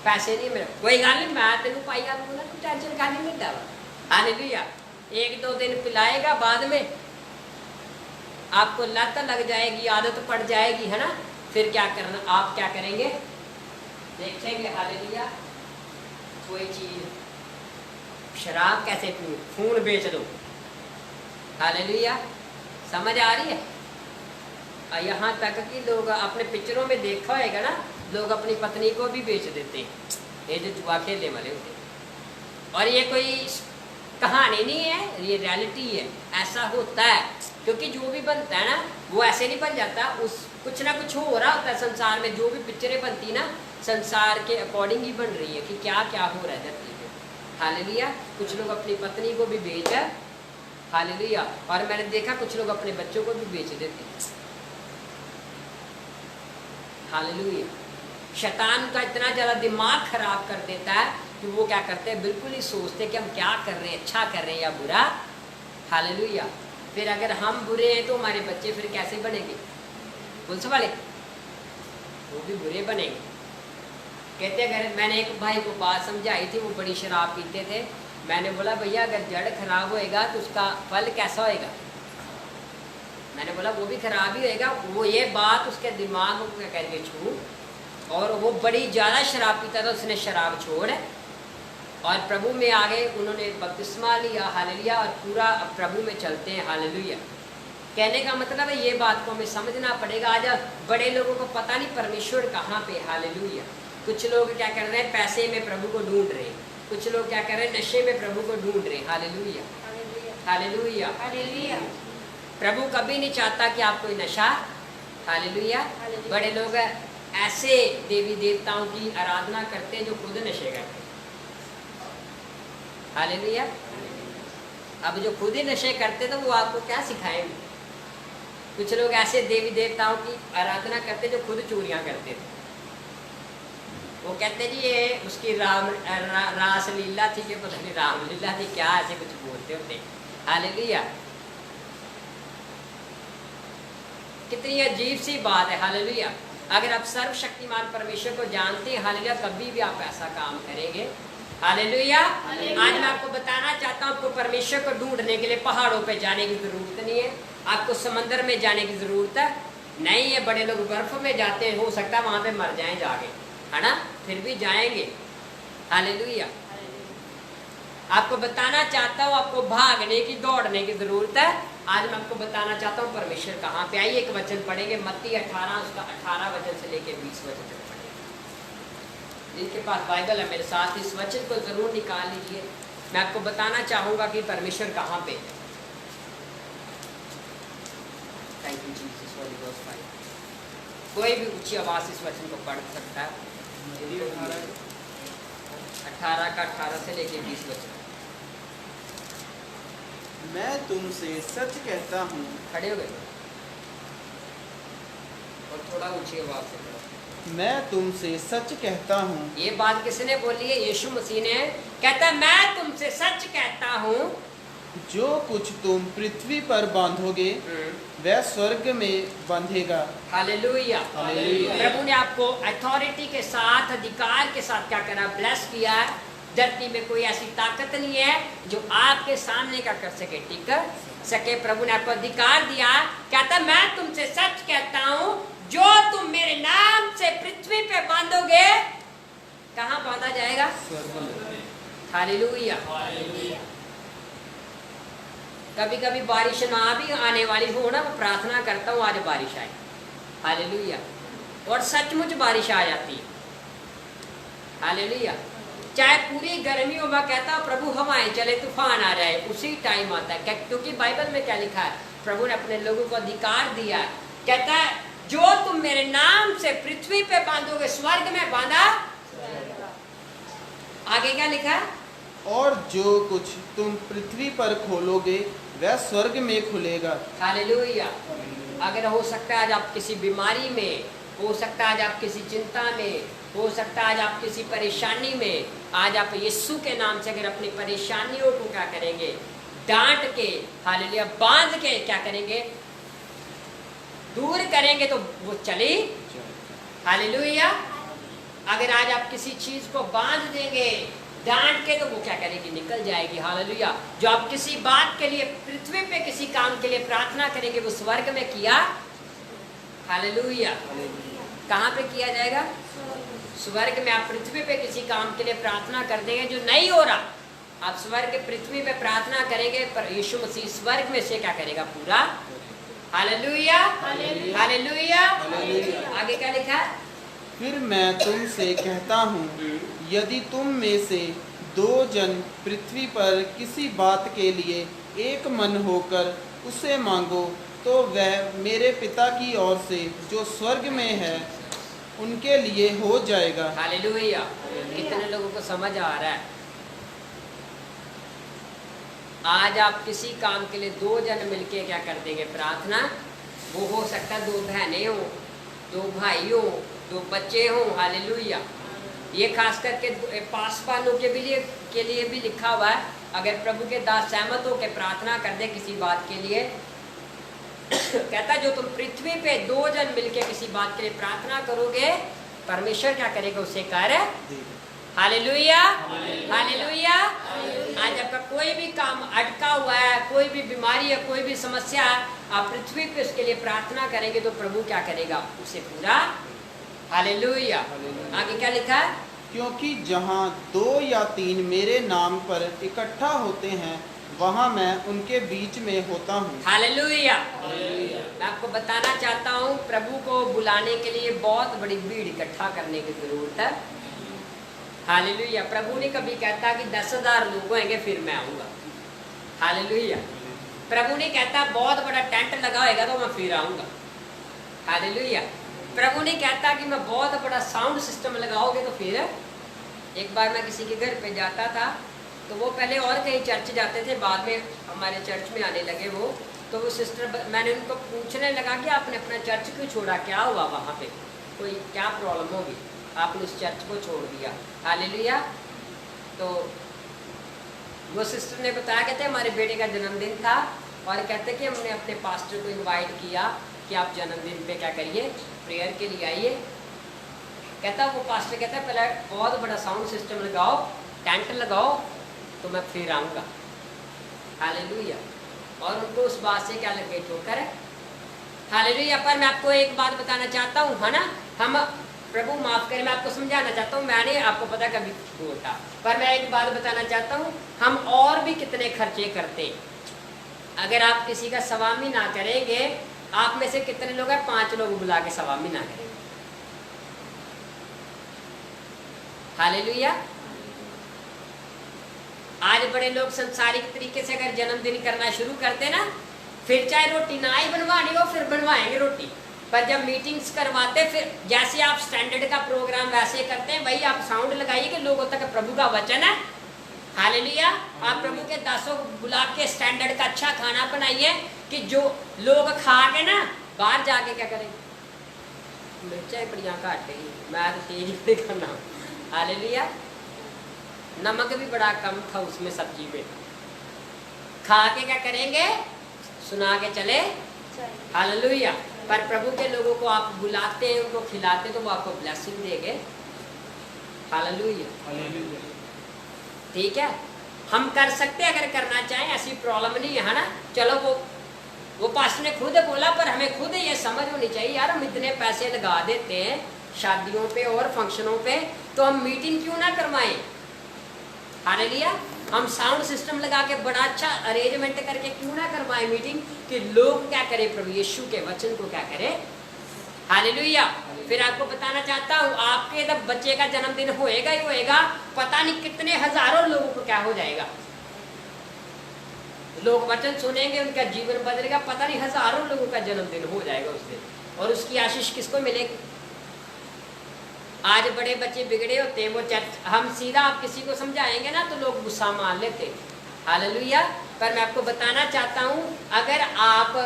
Speaker 3: पैसे नहीं मिले, कोई गल नहीं, मैं तेन पाई दूंगा, तू टेंशन खाली नहीं दवा। हालेलुया। 1-2 दिन पिलाएगा, बाद में आपको लत लग जाएगी, आदत पड़ जाएगी, है ना। फिर क्या करना, आप क्या करेंगे, देखेंगे हालेलुया, कोई चीज शराब कैसे पीऊं, खून बेच दो। हालेलुया। समझ आ रही है? यहाँ तक कि लोग अपने पिक्चरों में देखा होगा ना, लोग अपनी पत्नी को भी बेच देते हैं, ये जो जुआ खेलने वाले होते हैं। और ये कोई कहानी नहीं है, ये रियलिटी है, ऐसा होता है। क्योंकि जो भी बनता है ना वो ऐसे नहीं बन जाता, उस कुछ ना कुछ हो रहा होता है संसार में। जो भी पिक्चरें बनती ना संसार के अकॉर्डिंग ही बन रही है कि क्या क्या हो रहा है धरती पे। हालेलुया। कुछ लोग अपनी पत्नी को भी बेच है, हालेलुया। और मैंने देखा कुछ लोग अपने बच्चों को भी बेच देते हैं। हालेलुया। शैतान का इतना ज़्यादा दिमाग खराब कर देता है कि वो क्या करते हैं, बिल्कुल ही सोचते हैं कि हम क्या कर रहे हैं, अच्छा कर रहे हैं या बुरा। हालेलुया। फिर अगर हम बुरे हैं तो हमारे बच्चे फिर कैसे बनेंगे, पुलिस वाले, वो भी बुरे बनेंगे। कहते अगर मैंने एक भाई को बात समझाई थी, वो बड़ी शराब पीते थे। मैंने बोला भैया अगर जड़ खराब होएगा तो उसका फल कैसा होएगा? मैंने बोला वो भी खराब ही होएगा। वो ये बात उसके दिमाग को क्या करके छू, और वो बड़ी ज़्यादा शराब पीता था, उसने शराब छोड़ और प्रभु में आ गए, उन्होंने बपतिस्मा लिया। हालेलुया। और पूरा प्रभु में चलते हैं। हालेलुया। कहने का मतलब है ये बात को हमें समझना पड़ेगा। आज बड़े लोगों को पता नहीं परमेश्वर कहाँ पे। हालेलुया। कुछ लोग क्या कर रहे हैं, पैसे में प्रभु को ढूंढ रहे हैं। कुछ लोग क्या कर रहे हैं, नशे में प्रभु को ढूंढ रहे हैं। हालेलुया। हालेलुया। हालेलुया। प्रभु कभी नहीं चाहता कि आप कोई नशा। हालेलुया। बड़े लोग ऐसे देवी देवताओं की आराधना करते हैं जो खुद नशे करते हैं। हालेलुया। अब जो खुद ही नशे करते तो वो आपको क्या सिखाएंगे? कुछ लोग ऐसे देवी देवताओं की आराधना करते जो खुद चोरियां करते थे। वो कहते जी ये उसकी रास लीला थी कि पता नहीं रामलीला थी क्या, ऐसे कुछ बोलते होते। हालेलुया। कितनी अजीब सी बात है। हालेलुया। अगर आप सर्वशक्तिमान परमेश्वर को जानते हैं, हालेलुया, कभी भी आप ऐसा काम करेंगे। हालेलुया। आज मैं आपको बताना चाहता हूँ, आपको परमेश्वर को ढूंढने के लिए पहाड़ों पे जाने की जरूरत नहीं है, आपको समंदर में जाने की जरूरत नहीं है। बड़े लोग बर्फ में जाते हैं, हो सकता है वहां पे मर जाएं जाके, है ना, फिर भी जाएंगे। हालेलुया। आपको बताना चाहता हूँ, आपको भागने की दौड़ने की जरूरत है। आज मैं आपको बताना चाहता हूँ परमेश्वर कहाँ पे। आइए एक वचन पढ़ेंगे, मत्ती 18 उसका 18 वचन से लेके 20 वचन तक पढ़ेंगे। जिनके पास बाइबल है मेरे साथ इस वचन को जरूर निकाल लीजिए। मैं आपको बताना चाहूंगा कि परमेश्वर कहाँ पे। Thank you Jesus. Holi ghost भाई, कोई भी ऊंची आवाज इस वचन को पढ़ सकता है। 18 का 18 से लेके 20 वचन।
Speaker 2: मैं तुमसे सच कहता हूँ।
Speaker 3: खड़े हो गए और थोड़ा ऊंची आवाज से पढ़ो।
Speaker 2: मैं तुमसे सच कहता हूँ।
Speaker 3: ये बात किसने बोली है? यीशु मसीह ने। कहता है मैं तुमसे सच कहता हूँ,
Speaker 2: जो कुछ तुम पृथ्वी पर बांधोगे वह स्वर्ग में बंधेगा।
Speaker 3: हालेलुया।
Speaker 2: हालेलुया।
Speaker 3: प्रभु ने आपको अथॉरिटी के साथ, अधिकार के साथ क्या करा, ब्लेस किया है। धरती में कोई ऐसी ताकत नहीं है जो आपके सामने क्या कर सके, टिक सके। प्रभु ने आपको अधिकार दिया। कहता मैं तुमसे सच कहता हूँ, जो तुम मेरे नाम से पृथ्वी पे बांधोगे कहाँ बांधा जाएगा? हालेलुया। कभी कभी बारिश ना भी आने वाली हो ना, मैं प्रार्थना करता हूँ आज बारिश आए। हालेलुया। और सचमुच बारिश आ जाती है। हालेलुया। चाहे पूरी गर्मी हो, वह कहता प्रभु हवाएं चले, तूफान आ जाए, उसी टाइम आता है। क्योंकि बाइबल में क्या लिखा है, प्रभु ने अपने लोगों को अधिकार दिया है, कहता है जो तुम मेरे नाम से पृथ्वी पे बांधोगे स्वर्ग में बांधा। आगे क्या लिखा है,
Speaker 2: और जो कुछ तुम पृथ्वी पर खोलोगे वह स्वर्ग में खुलेगा।
Speaker 3: हालेलुया। अगर हो सकता है आज आप किसी बीमारी में, हो सकता है आज आप किसी चिंता में, हो सकता है आज आप किसी परेशानी में, आज आप यीशु के नाम से अगर अपनी परेशानियों को क्या करेंगे, डांट के, हालेलुया, बांध के क्या करेंगे, दूर करेंगे तो वो चली। हालेलुया। अगर आज आप किसी चीज को बांध देंगे, डांट के, तो वो क्या करेगी, निकल जाएगी। हालेलुया। जो आप किसी बात के लिए पृथ्वी पे किसी काम के लिए प्रार्थना करेंगे वो स्वर्ग में किया। हालेलुया। कहाँ पे किया जाएगा, स्वर्ग में। आप पृथ्वी पे किसी काम के लिए प्रार्थना कर देंगे जो नहीं हो रहा, आप स्वर्ग पृथ्वी पे प्रार्थना करेंगे, पर यीशु मसीह स्वर्ग में से क्या करेगा, पूरा। Hallelujah, hallelujah. आगे क्या लिखा है,
Speaker 2: फिर मैं तुमसे कहता हूँ, यदि तुम में से 2 जन पृथ्वी पर किसी बात के लिए एक मन होकर उसे मांगो तो वह मेरे पिता की ओर से जो स्वर्ग में है उनके लिए हो जाएगा।
Speaker 3: हालेलुया। कितने लोगों को समझ आ रहा है। आज आप किसी काम के लिए 2 जन मिलके क्या कर देंगे, प्रार्थना। वो हो सकता है 2 बहनें हो, 2 भाई हो, 2 बच्चे हो। हालेलुया। ये खास करके पासवानों के लिए भी लिखा हुआ है। अगर प्रभु के दास सहमत हो के प्रार्थना कर दे किसी बात के लिए, कहता जो तुम पृथ्वी पे 2 जन मिलके किसी बात के लिए प्रार्थना करोगे, परमेश्वर क्या करेगा, उसे कार्य। Hallelujah, hallelujah. आज आपका कोई भी काम अटका हुआ है, कोई भी बीमारी है, कोई भी समस्या है, आप पृथ्वी पे उसके लिए प्रार्थना करेंगे तो प्रभु क्या करेगा, उसे पूरा। हालेलुया। आगे क्या लिखा है,
Speaker 2: क्योंकि जहाँ 2 या 3 मेरे नाम पर इकट्ठा होते हैं वहाँ मैं उनके बीच में होता हूँ।
Speaker 3: हालेलुया। मैं आपको बताना चाहता हूँ, प्रभु को बुलाने के लिए बहुत बड़ी भीड़ इकट्ठा करने की जरूरत है। हालेलुया। प्रभु ने कभी कहता कि 10,000 लोग होंगे फिर मैं आऊँगा। हालेलुया। प्रभु ने कहता बहुत बड़ा टेंट लगा होगा तो मैं फिर आऊँगा। हालेलुया। प्रभु ने कहता कि मैं बहुत बड़ा साउंड सिस्टम लगाओगे तो फिर। एक बार मैं किसी के घर पे जाता था, तो वो पहले और कहीं चर्च जाते थे, बाद में हमारे चर्च में आने लगे वो। तो वो सिस्टर, मैंने उनको पूछने लगा कि आपने अपना चर्च क्यों छोड़ा, क्या हुआ वहाँ पे, कोई क्या प्रॉब्लम होगी, आपने उस चर्च को छोड़ दिया। हालेलुया। तो वो सिस्टर ने बताया, कहते हमारे बेटे का जन्मदिन था और कहते कि हमने अपने पास्टर को इनवाइट किया कि आप जन्मदिन पे क्या करिए, प्रेयर के लिए आइए। कहता वो पास्टर कहता है पहले बहुत बड़ा साउंड सिस्टम लगाओ, टेंट लगाओ तो मैं फिर आऊँगा। हालेलुया। और उनको उस बात से क्या लग गई, ठोकर है। हालेलुया। पर मैं आपको एक बात बताना चाहता हूँ, है ना, हम, प्रभु माफ करें, मैं आपको समझाना चाहता हूँ, मैंने आपको पता कभी बोलता, पर मैं एक बात बताना चाहता हूँ, हम और भी कितने खर्चे करते। अगर आप किसी का सवामी ना करेंगे, आप में से कितने लोग हैं 5 लोग बुला के सवामी ना करेंगे। हालेलुया। आज बड़े लोग संसारिक तरीके से अगर जन्मदिन करना शुरू करते ना, फिर चाहे रोटी ना ही बनवानी हो फिर बनवाएंगे रोटी, पर जब मीटिंग्स करवाते फिर जैसे आप स्टैंडर्ड का प्रोग्राम वैसे करते हैं, वही आप साउंड लगाइए कि लोगों तक प्रभु का वचन है। हालेलुया। आप प्रभु के दासों को बुला के स्टैंडर्ड का अच्छा खाना बनाइए कि जो लोग खा के ना बाहर जाके क्या करेंगे, मिर्चा बढ़िया काट गई, मैं तो तेज नहीं करना। हालेलुया। नमक भी बड़ा कम था उसमें, सब्जी में, खा के क्या करेंगे, सुना के चले। हालेलुया। पर प्रभु के लोगों को आप बुलाते हैं, उनको खिलाते तो वो आपको ब्लेसिंग देंगे। हालेलुया। ठीक है, हम कर सकते हैं अगर करना चाहें, ऐसी प्रॉब्लम नहीं है ना। चलो वो पास्टर ने खुद बोला, पर हमें खुद ये समझ होनी चाहिए यार, हम इतने पैसे लगा देते हैं शादियों पे और फंक्शनों पे, तो हम मीटिंग क्यों ना करवाएं। हालेलुया। हम साउंड सिस्टम लगा के बड़ा अच्छा अरेंजमेंट करके क्यों ना करवाएं मीटिंग, कि लोग क्या करें, प्रभु यीशु के वचन को क्या करें। हालेलुया। फिर आपको बताना चाहता हूँ, आपके जब बच्चे का जन्मदिन होएगा ही होएगा, पता नहीं कितने हजारों लोगों को क्या हो जाएगा। लोग वचन सुनेंगे, उनका जीवन बदलेगा, पता नहीं हजारों लोगों का जन्मदिन हो जाएगा उस दिन, और उसकी आशीष किसको मिलेगी। आज बड़े बच्चे बिगड़े होते हैं, वो चर्च हम सीधा आप किसी को समझाएंगे ना तो लोग गुस्सा मान लेते, हालेलुया। पर मैं आपको बताना चाहता हूँ, अगर आप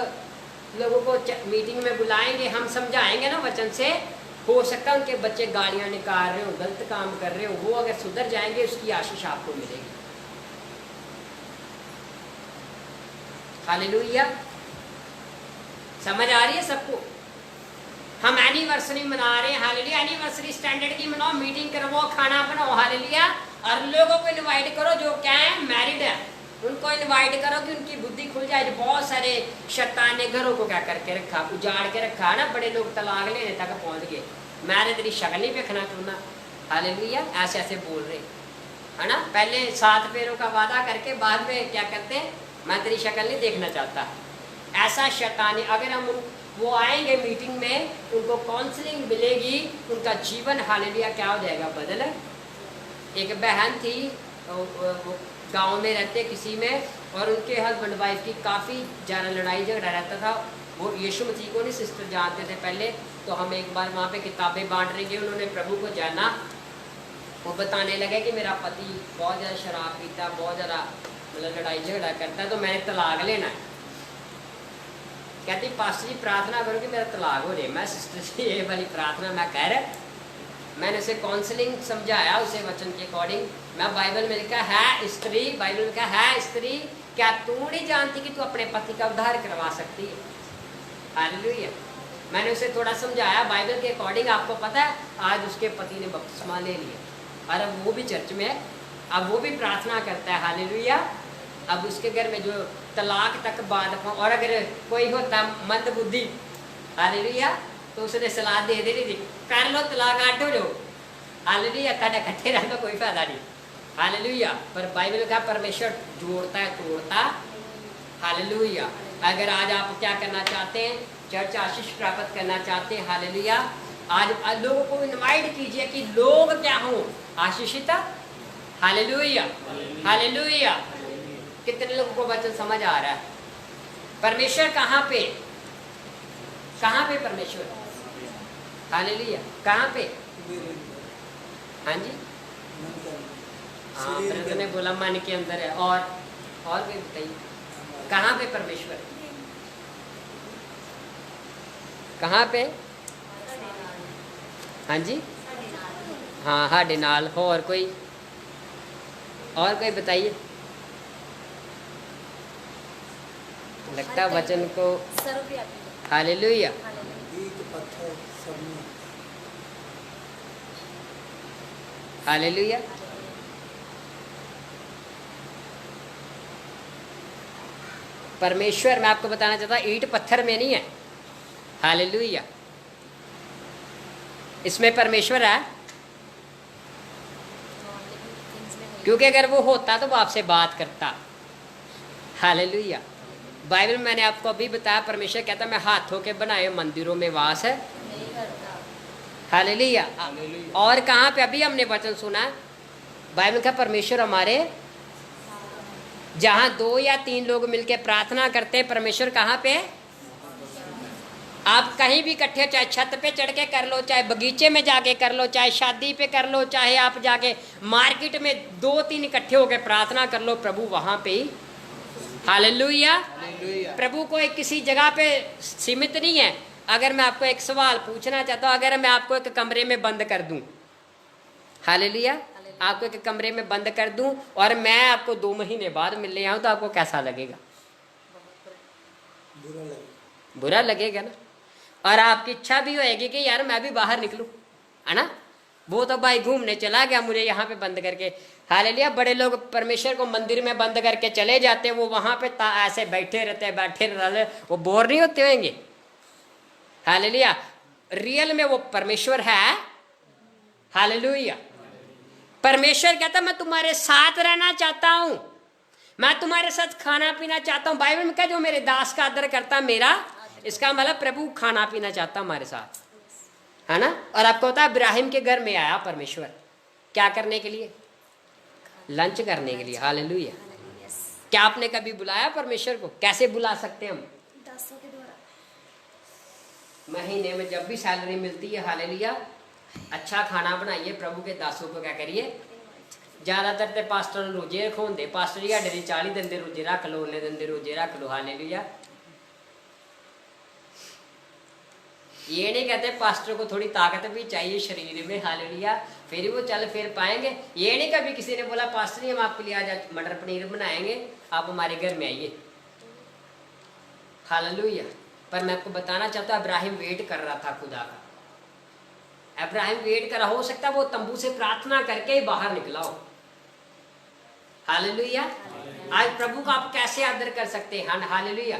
Speaker 3: लोगों को मीटिंग में बुलाएंगे, हम समझाएंगे ना वचन से, हो सकता है उनके बच्चे गालियाँ निकाल रहे हो, गलत काम कर रहे हो, वो अगर सुधर जाएंगे उसकी आशीष आपको मिलेगी, हालेलुया। समझ आ रही है सबको। हम एनिवर्सरी मना रहे हैं, हालेलुया। एनिवर्सरी स्टैंडर्ड की मनाओ, मीटिंग करवाओ, खाना बनाओ, हालेलुया। और लोगों को इनवाइट करो जो क्या है, मैरिड है, उनको इनवाइट करो कि उनकी बुद्धि खुल जाए। बहुत सारे शैतान ने घरों को क्या करके रखा, उजाड़ के रखा ना, बड़े लोग तलाक लेने तक पहुंच गए। मैंने तेरी शक्ल नहीं देखना चाहना, हालेलुया, ऐसे ऐसे बोल रहे है ना। पहले 7 फेरों का वादा करके बाद में क्या करते हैं, मैं तेरी शक्ल नहीं देखना चाहता। ऐसा शैतान, अगर हम वो आएंगे मीटिंग में, उनको काउंसलिंग मिलेगी, उनका जीवन हालेलुया क्या हो जाएगा, बदल। एक बहन थी, गांव में रहते किसी में, और उनके हस्बैंड वाइफ की काफ़ी ज़्यादा लड़ाई झगड़ा रहता था। वो यीशु मसीह को नहीं सिस्टर जानते थे पहले, तो हम एक बार वहाँ पे किताबें बांट रहे थे, उन्होंने प्रभु को जाना। वो बताने लगे कि मेरा पति बहुत ज़्यादा शराब पीता, बहुत ज़्यादा मतलब लड़ाई झगड़ा करता है, तो मैंने तलाक लेना है। कहती पास्टर जी प्रार्थना करो कि मेरा तलाक हो जाए। मैं सिस्टर जी ये वाली प्रार्थना मैं कह रहा, मैंने उसे काउंसलिंग समझाया, उसे वचन के अकॉर्डिंग। मैं बाइबल में लिखा है स्त्री, बाइबल में लिखा है स्त्री, क्या तू नहीं जानती कि तू अपने पति का उद्धार करवा सकती है, हालेलुया। मैंने उसे थोड़ा समझाया बाइबल के अकॉर्डिंग। आपको पता है आज उसके पति ने बपतिस्मा ले लिया, और अब वो भी चर्च में है, अब वो भी प्रार्थना करता है, हालेलुया। अब उसके घर में जो तलाक तक बाद, और अगर कोई होता मंद बुद्धि, हालेलुया, तो उसने सलाह दे दी थी, कर लो तलाक, आठ हो जाओ, हालेलुया, ताड़ा इकट्ठे रहने का कोई फायदा नहीं, हालेलुया। पर बाइबल का परमेश्वर जोड़ता है, तोड़ता, हालेलुया। अगर आज आप क्या करना चाहते हैं, चर्च आशीष प्राप्त करना चाहते हैं, हालेलुया, आज लोगों को इनवाइट कीजिए कि लोग क्या हों, आशीषित, हालेलुया, हालेलुया। कितने लोगों को वचन समझ आ रहा है। परमेश्वर कहाँ पे, कहाँ पे परमेश्वर, हालेलुया, कहाँ पे, हाँ जी, हाँ ब्रदर ने बोला मन के अंदर है। और भी बताइए कहाँ पे परमेश्वर, कहाँ पे, हाँ जी, हाँ हाडे नाल। और कोई बताइए। लगता वचन को, हालेलुया, हालेलुया। परमेश्वर, मैं आपको बताना चाहता हूँ, ईंट पत्थर में नहीं है, हालेलुया, इसमें परमेश्वर है। क्योंकि अगर वो होता तो वो आपसे बात करता, हालेलुया। बाइबल में मैंने आपको अभी बताया, परमेश्वर कहता मैं हाथों के बनाए मंदिरों में वास है, हालेलुया। और कहाँ पे, अभी हमने वचन सुना, बाइबल का परमेश्वर हमारे, जहाँ 2 या 3 लोग मिलकर प्रार्थना करते हैं, परमेश्वर कहाँ पे। आप कहीं भी इकट्ठे, चाहे छत पे चढ़ के कर लो, चाहे बगीचे में जाके कर लो, चाहे शादी पे कर लो, चाहे आप जाके मार्केट में 2-3 इकट्ठे होकर प्रार्थना कर लो, प्रभु वहाँ पे ही, हालेलुया। प्रभु को एक किसी जगह पे सीमित नहीं है। अगर मैं आपको एक सवाल पूछना चाहता हूँ, अगर मैं आपको एक कमरे में बंद कर दूं, हालेलुया, आपको एक कमरे में बंद कर दूं और मैं आपको 2 महीने बाद मिलने आऊँ, तो आपको कैसा लगेगा, बुरा लगेगा ना। और आपकी इच्छा भी होएगी कि यार मैं भी बाहर निकलूं, है ना। वो तो भाई घूमने चला गया, मुझे यहाँ पे बंद करके, हालेलुया। बड़े लोग परमेश्वर को मंदिर में बंद करके चले जाते, वो वहाँ पे ऐसे बैठे रहते, वो बोर नहीं होते होंगे, हालेलुया। रियल में वो परमेश्वर है, हालेलुया। परमेश्वर कहता मैं तुम्हारे साथ रहना चाहता हूँ, मैं तुम्हारे साथ खाना पीना चाहता हूँ। बाइबल में क्या, जो मेरे दास का आदर करता मेरा, इसका मतलब प्रभु खाना पीना चाहता हमारे साथ, है ना। और आपको पता है इब्राहिम के घर में आया परमेश्वर क्या करने के लिए? लंच करने के लिए। हालेलुया। क्या आपने कभी बुलाया परमेश्वर को? कैसे बुला सकते हैं हम?
Speaker 1: दासों के द्वारा।
Speaker 3: महीने में जब भी सैलरी मिलती है, हालेलुया, अच्छा खाना बनाइए, प्रभु के दासों को क्या करिए? ज़्यादातर तो पास्टर रोजे रखोंदे, पास्टर जी हाडे 40 दिन के रोजे रख लो, उन्ने दिन के रोजे रख लो। हालेलुया। ये नहीं कहते पास्टर को थोड़ी ताकत भी चाहिए शरीर में, हालेलुया, फिर वो चल फिर पाएंगे। ये नहीं कभी किसी ने बोला पास्टर जी हम आपके लिए आज मटर पनीर बनाएंगे, आप हमारे घर में आइए। हालेलुया। पर मैं आपको बताना चाहता हूँ इब्राहिम वेट कर रहा था खुदा का। इब्राहिम वेट कर रहा, हो सकता है वो तंबू से प्रार्थना करके ही बाहर निकला हो। हालेलुया। आज प्रभु का आप कैसे आदर कर सकते हैं? हालेलुया।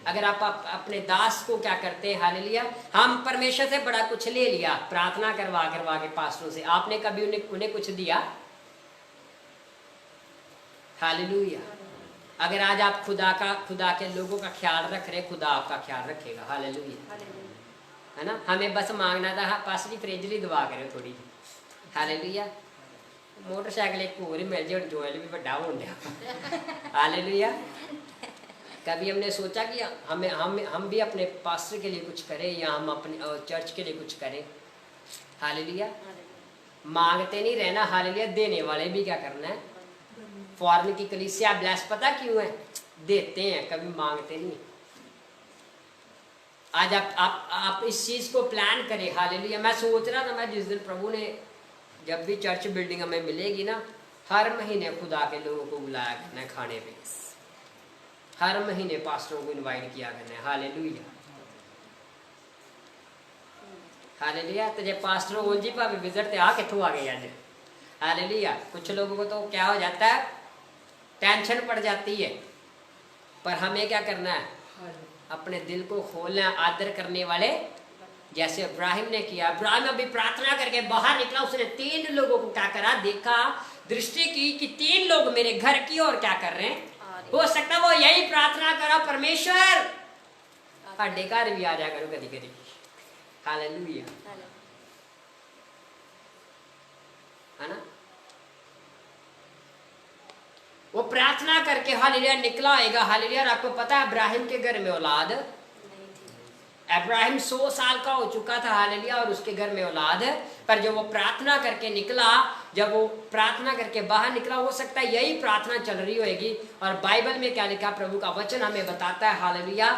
Speaker 3: अगर आप अपने दास को क्या करते हैं? हालेलुया। हम परमेश्वर से बड़ा कुछ ले लिया, प्रार्थना करवा करवा के पास्टरों से, आपने कभी उन्हें कुछ दिया? हालेलुया। अगर आज आप खुदा के लोगों का ख्याल रख रहे, खुदा आपका ख्याल रखेगा। हालेलुया। है ना। हमें बस मांगना था, पास जी फ्रिज ली दवा करो थोड़ी जी। हालेलुया। मोटरसाइकिल एक और मिल जाए, जोएल भी बड़ा हो गया। हालेलुया। कभी हमने सोचा कि हम भी अपने पास्टर के लिए कुछ करें, या हम अपने चर्च के लिए कुछ करें? हालेलुया। मांगते नहीं रहना, हालेलुया, देने वाले भी क्या करना है? फॉरेन की कलीसिया ब्लेस पता क्यों है? देते हैं, कभी मांगते नहीं। आज आप इस चीज को प्लान करें। हालेलुया। मैं सोच रहा था, मैं जिस दिन प्रभु ने, जब भी चर्च बिल्डिंग हमें मिलेगी ना, हर महीने खुदा के लोगों को बुलाया करना है खाने पे, हर महीने पास्टरों को इनवाइट किया करना है। हालेलुया। हालेलुया। तो जब पास्टरों को जी भावे विजिट ते आ किथों आ गए आज? हालेलुया। कुछ लोगों को तो क्या हो जाता है, टेंशन पड़ जाती है। पर हमें क्या करना है? अपने दिल को खोलना, आदर करने वाले जैसे इब्राहिम ने किया। इब्राहिम अभी प्रार्थना करके बाहर निकला, उसने 3 लोगों को क्या करा? देखा, दृष्टि की कि 3 लोग मेरे घर की ओर क्या कर रहे हैं। हो सकता वो यही प्रार्थना करा, परमेश्वर साडे घर भी आ जा करो कभी कभी। हालेलुया। है ना। वो प्रार्थना करके हालेलुया निकला आएगा। हालेलुया। आपको पता है इब्राहिम के घर में औलाद, इब्राहिम 100 साल का हो चुका था। हालेलुया। और उसके घर में औलाद है। पर जब वो प्रार्थना करके निकला, जब वो प्रार्थना करके बाहर निकला, हो सकता है यही प्रार्थना चल रही होगी। और बाइबल में क्या लिखा? प्रभु का वचन हमें बताता है, हालेलुया,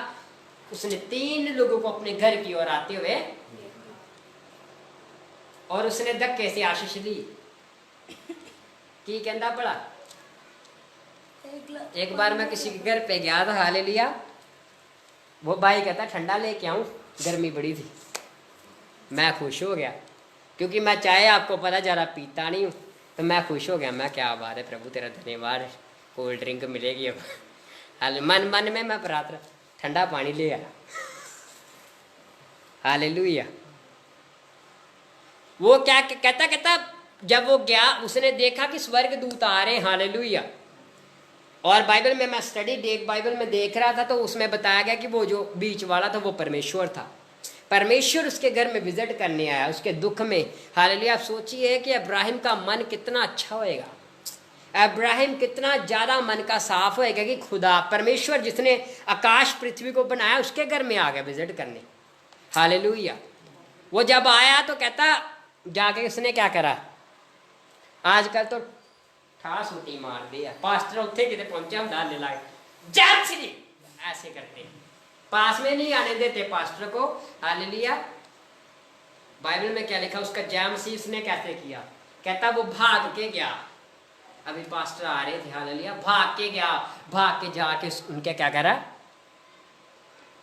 Speaker 3: उसने 3 लोगों को अपने घर की ओर आते हुए, और उसने धक्के से आशीष ली। की कहता पड़ा? एक बार मैं किसी के घर पे गया था, हालेलुया, वो भाई कहता ठंडा लेके आऊं, गर्मी बड़ी थी। मैं खुश हो गया, क्योंकि मैं चाय आपको पता ज़रा पीता नहीं हूँ, तो मैं खुश हो गया। मैं क्या बात है प्रभु तेरा धन्यवाद, कोल्ड ड्रिंक मिलेगी अब। हाल मन मन में मैं प्रार्थना, ठंडा पानी ले आया। हालेलुया। वो क्या कहता जब वो गया, उसने देखा कि स्वर्ग दूत आ रहे हैं। हालेलुया। और बाइबल में मैं स्टडी बाइबल में देख रहा था, तो उसमें बताया गया कि वो जो बीच वाला था वो परमेश्वर था। परमेश्वर उसके घर में विजिट करने आया, उसके दुख में। हालेलुया। आप सोचिए कि इब्राहिम का मन कितना अच्छा होएगा, इब्राहिम कितना ज़्यादा मन का साफ होएगा कि खुदा परमेश्वर जिसने आकाश पृथ्वी को बनाया, उसके घर में आ गया विजिट करने। हालेलुया। वो जब आया तो कहता, जाके उसने क्या करा? आजकल तो ठास उठी मार दिया, पास्टर उत्थे किते पहुंचा हम डालने लगे, जय श्री, ऐसे करते, पास में नहीं आने देते पास्टर को। हालेलुया। बाइबल में क्या लिखा? उसका जय मसीह उसने कैसे किया? कहता वो भाग के गया, अभी पास्टर आ रहे थे, हालेलुया, भाग के गया, भाग के जाके उनके क्या करा?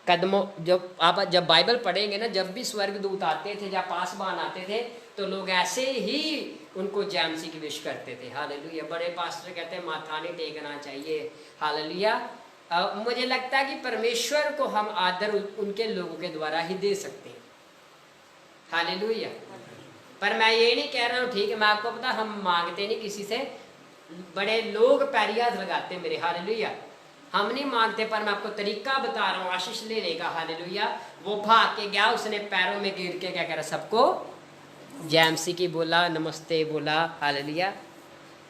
Speaker 3: कदमों, जब बाइबल पढ़ेंगे ना, जब भी स्वर्गदूत आते थे या पासबान आते थे, तो लोग ऐसे ही उनको जैमसी की विश करते थे। हालेलुया। बड़े पास्टर कहते हैं माथा नहीं टेकना चाहिए। हालेलुया। मुझे लगता है कि परमेश्वर को हम आदर उनके लोगों के द्वारा ही दे सकते हैं। हालेलुया। पर मैं ये नहीं कह रहा हूँ, ठीक है, मैं आपको पता, हम मांगते नहीं किसी से, बड़े लोग पैरी हाथ लगाते मेरे। हालेलुया। हम नहीं मांगते, पर मैं आपको तरीका बता रहा हूँ आशीष लेने का। हालेलुया। वो भाग के गया, उसने पैरों में गिर के क्या करा, सबको जैमसी की बोला, नमस्ते बोला, हालेलुया,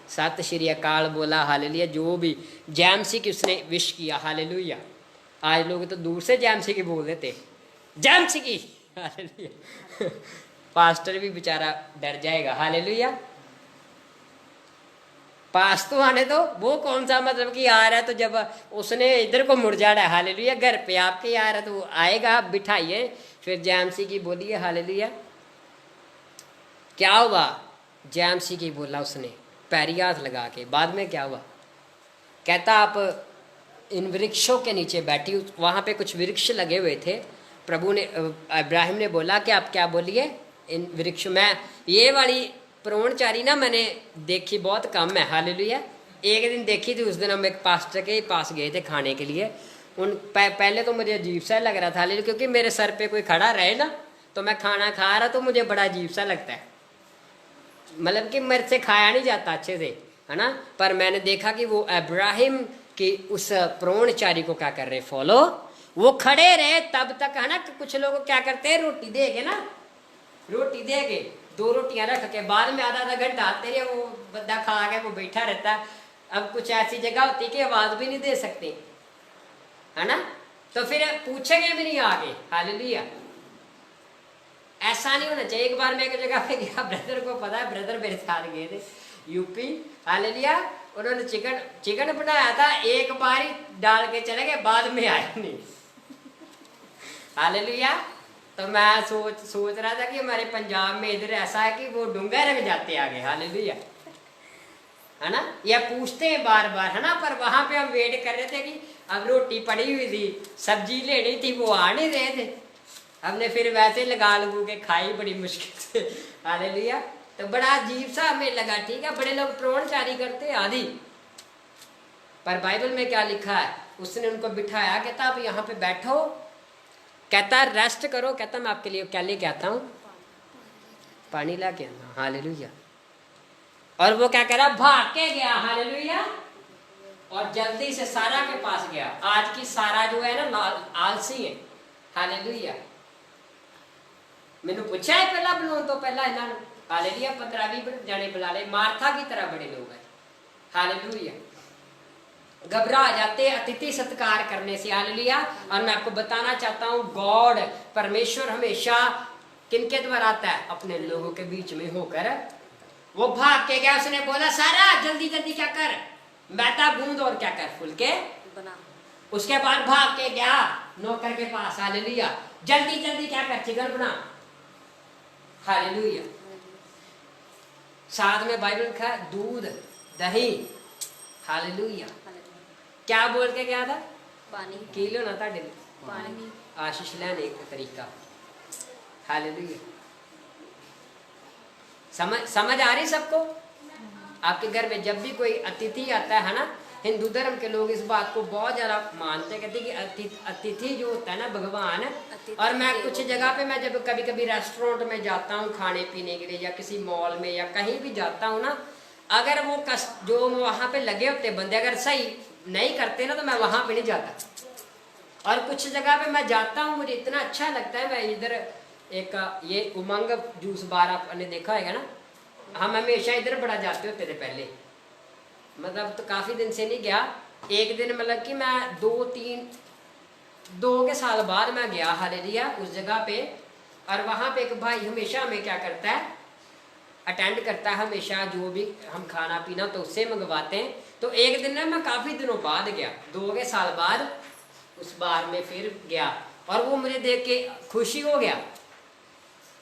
Speaker 3: सत श्री अकाल बोला, हालेलुया, जो भी जैमसी की उसने विश किया, हालेलुया। आज लोग तो दूर से जैमसी की बोल देते, जैमसी की, हालेलुया। पास्टर भी बेचारा डर जाएगा, हालेलुया। पास तो आने दो, वो कौन सा मतलब कि आ रहा है, तो जब उसने इधर को मुड़ जाना है, हालेलुया। घर पे आपके आ रहा है तो वो आएगा, आप बिठाइए। फिर जैमसी की बोलिए, हालेलुया। क्या हुआ, जैमसी की बोला उसने पैरी हाथ लगा के। बाद में क्या हुआ, कहता आप इन वृक्षों के नीचे बैठी, वहाँ पे कुछ वृक्ष लगे हुए थे। प्रभु ने, इब्राहिम ने बोला कि आप क्या बोलिए, इन वृक्ष में, ये वाली प्रोणचारी ना मैंने देखी बहुत कम है, हालेलुया। एक दिन देखी थी, उस दिन हम एक पास्टर के पास गए थे खाने के लिए। पहले तो मुझे अजीब सा लग रहा था, हालेलुया, क्योंकि मेरे सर पे कोई खड़ा रहे ना, तो मैं खाना खा रहा तो मुझे बड़ा अजीब सा लगता है, मतलब कि मेरे से खाया नहीं जाता अच्छे से, है ना। पर मैंने देखा कि वो इब्राहिम की उस प्रोणचारी को क्या कर रहे, फॉलो। वो खड़े रहे तब तक, है ना। कुछ लोग क्या करते हैं, रोटी देगे ना, रोटी देगे, 2 रोटियां रख के, बाद में आधा घंटा आते रहे, वो बंदा खा के वो बैठा रहता है। अब कुछ ऐसी जगह होती है कि आवाज भी नहीं दे सकते, है ना, तो फिर पूछेंगे भी नहीं आगे, हालेलुया। ऐसा नहीं होना चाहिए। एक बार मैं एक जगह पे गया, ब्रदर को पता है, ब्रदर मेरे साथ गए थे यूपी, हालेलुया। उन्होंने चिकन बनाया था, एक बार ही डाल के चले गए, बाद में आए नहीं, हालेलुया। तो मैं सोच रहा था कि हमारे पंजाब में इधर ऐसा है कि वो डूंगा रंग जाते आगे, हालेलुया, है ना, या पूछते हैं बार बार, है ना। पर वहां पे हम वेट कर रहे थे कि अब रोटी पड़ी हुई थी, सब्जी लेनी थी, वो आ नहीं रहे थे। हमने फिर वैसे लगा लगू के खाई बड़ी मुश्किल से, हालेलुया। तो बड़ा अजीब सा हमें लगा, ठीक है, बड़े लोग प्रोणचारी करते आदि, पर बाइबल में क्या लिखा है, उसने उनको बिठाया, कहता आप यहाँ पे बैठो, कहता रेस्ट करो, कहता मैं आपके लिए क्या लेके आता हूँ, पानी ला के आना, हालेलुया। और वो क्या कह रहा, भाग के गया, हालेलुया, और जल्दी से सारा के पास गया। आज की सारा जो है ना आलसी है, हालेलुया। मैंने पूछा है पहला बुलाओ तो पहला इन्होंने, हालेलुया, 15-20 जने बुला ले, मार्था की तरह बड़े लोग हैं, हालेलुया। घबरा जाते अतिथि सत्कार करने से, हालेलुया। और मैं आपको बताना चाहता हूँ, गॉड, परमेश्वर हमेशा किनके द्वारा आता है, अपने लोगों के बीच में होकर। वो भाग के गया, उसने बोला सारा जल्दी जल्दी क्या कर, मैदा गूंद और क्या कर, फुलके बना। उसके बाद भाग के गया नौकर के पास, हालेलुया, जल्दी जल्दी क्या कर, चिकन बना, हालेलुया। साथ में बाइबल लिखा दूध दही, हालेलुया। क्या बोल के गया था, पानी किलो ना था, पानी, आशीष लेने का तरीका, हालेलुया। समझ आ रही सबको। आपके घर में जब भी कोई अतिथि आता है ना, हिंदू धर्म के लोग इस बात को बहुत ज्यादा मानते, कहते कि अतिथि जो होता है ना भगवान। और मैं कुछ जगह पे, मैं जब कभी कभी रेस्टोरेंट में जाता हूँ खाने पीने के लिए, या किसी मॉल में या कहीं भी जाता हूँ ना, अगर वो जो वहाँ पे लगे होते बंदे अगर सही नहीं करते ना, तो मैं वहाँ पे नहीं जाता। और कुछ जगह पे मैं जाता हूँ, मुझे इतना अच्छा लगता है। मैं इधर एक ये उमंग जूस बार आपने देखा है ना, हम हमेशा इधर बड़ा जाते होते थे पहले, मतलब तो काफ़ी दिन से नहीं गया। एक दिन मतलब कि मैं 2 के साल बाद मैं गया, हालेलुया, उस जगह पे। और वहाँ पे एक भाई हमेशा हमें क्या करता है, अटेंड करता है हमेशा, जो भी हम खाना पीना तो उससे मंगवाते हैं। तो एक दिन ना मैं काफ़ी दिनों बाद गया, 2 के साल बाद उस बार में फिर गया, और वो मुझे देख के खुशी हो गया।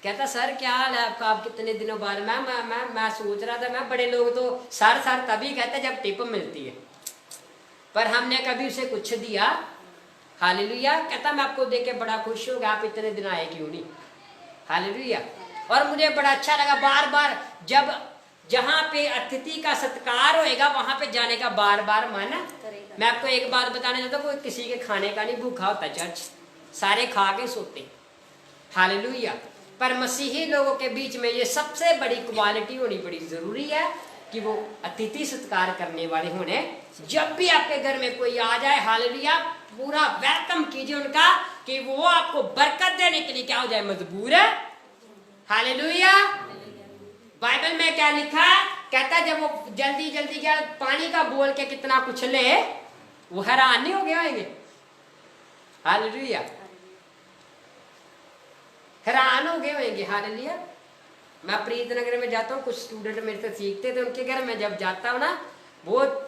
Speaker 3: कहता सर क्या हाल है आपका, आप कितने दिनों बाद। मैं सोच रहा था, मैं बड़े लोग तो सर तभी कहते जब टिप मिलती है, पर हमने कभी उसे कुछ दिया, हालेलुया। कहता मैं आपको देख के बड़ा खुश हो गया, आप इतने दिन आए क्यों नहीं, हालेलुया। और मुझे बड़ा अच्छा लगा, बार बार जब जहाँ पे अतिथि का सत्कार होएगा वहां पे जाने का बार बार मन करेगा। मैं आपको एक बात बताना चाहता हूँ, कोई किसी के खाने का नहीं भूखा होता चर्च, सारे खा के सोते, हालेलुया। पर मसीही लोगों के बीच में ये सबसे बड़ी क्वालिटी होनी बड़ी जरूरी है कि वो अतिथि सत्कार करने वाले होने। जब भी आपके घर में कोई आ जाए, हालेलुया, पूरा वेलकम कीजिए उनका, कि वो आपको बरकत देने के लिए क्या हो जाए, मजबूर है। हालेलुया। बाइबल में क्या लिखा है, कहता है जब वो जल्दी जल्दी क्या पानी का बोल के कितना कुछ ले, वो हैरान नहीं हो गए होंगे। हालेलुया, हैरान हो गए होंगे। हालेलुया। मैं प्रीत नगर में जाता हूँ, कुछ स्टूडेंट मेरे से सीखते थे, उनके घर में जब जाता हूँ ना, बहुत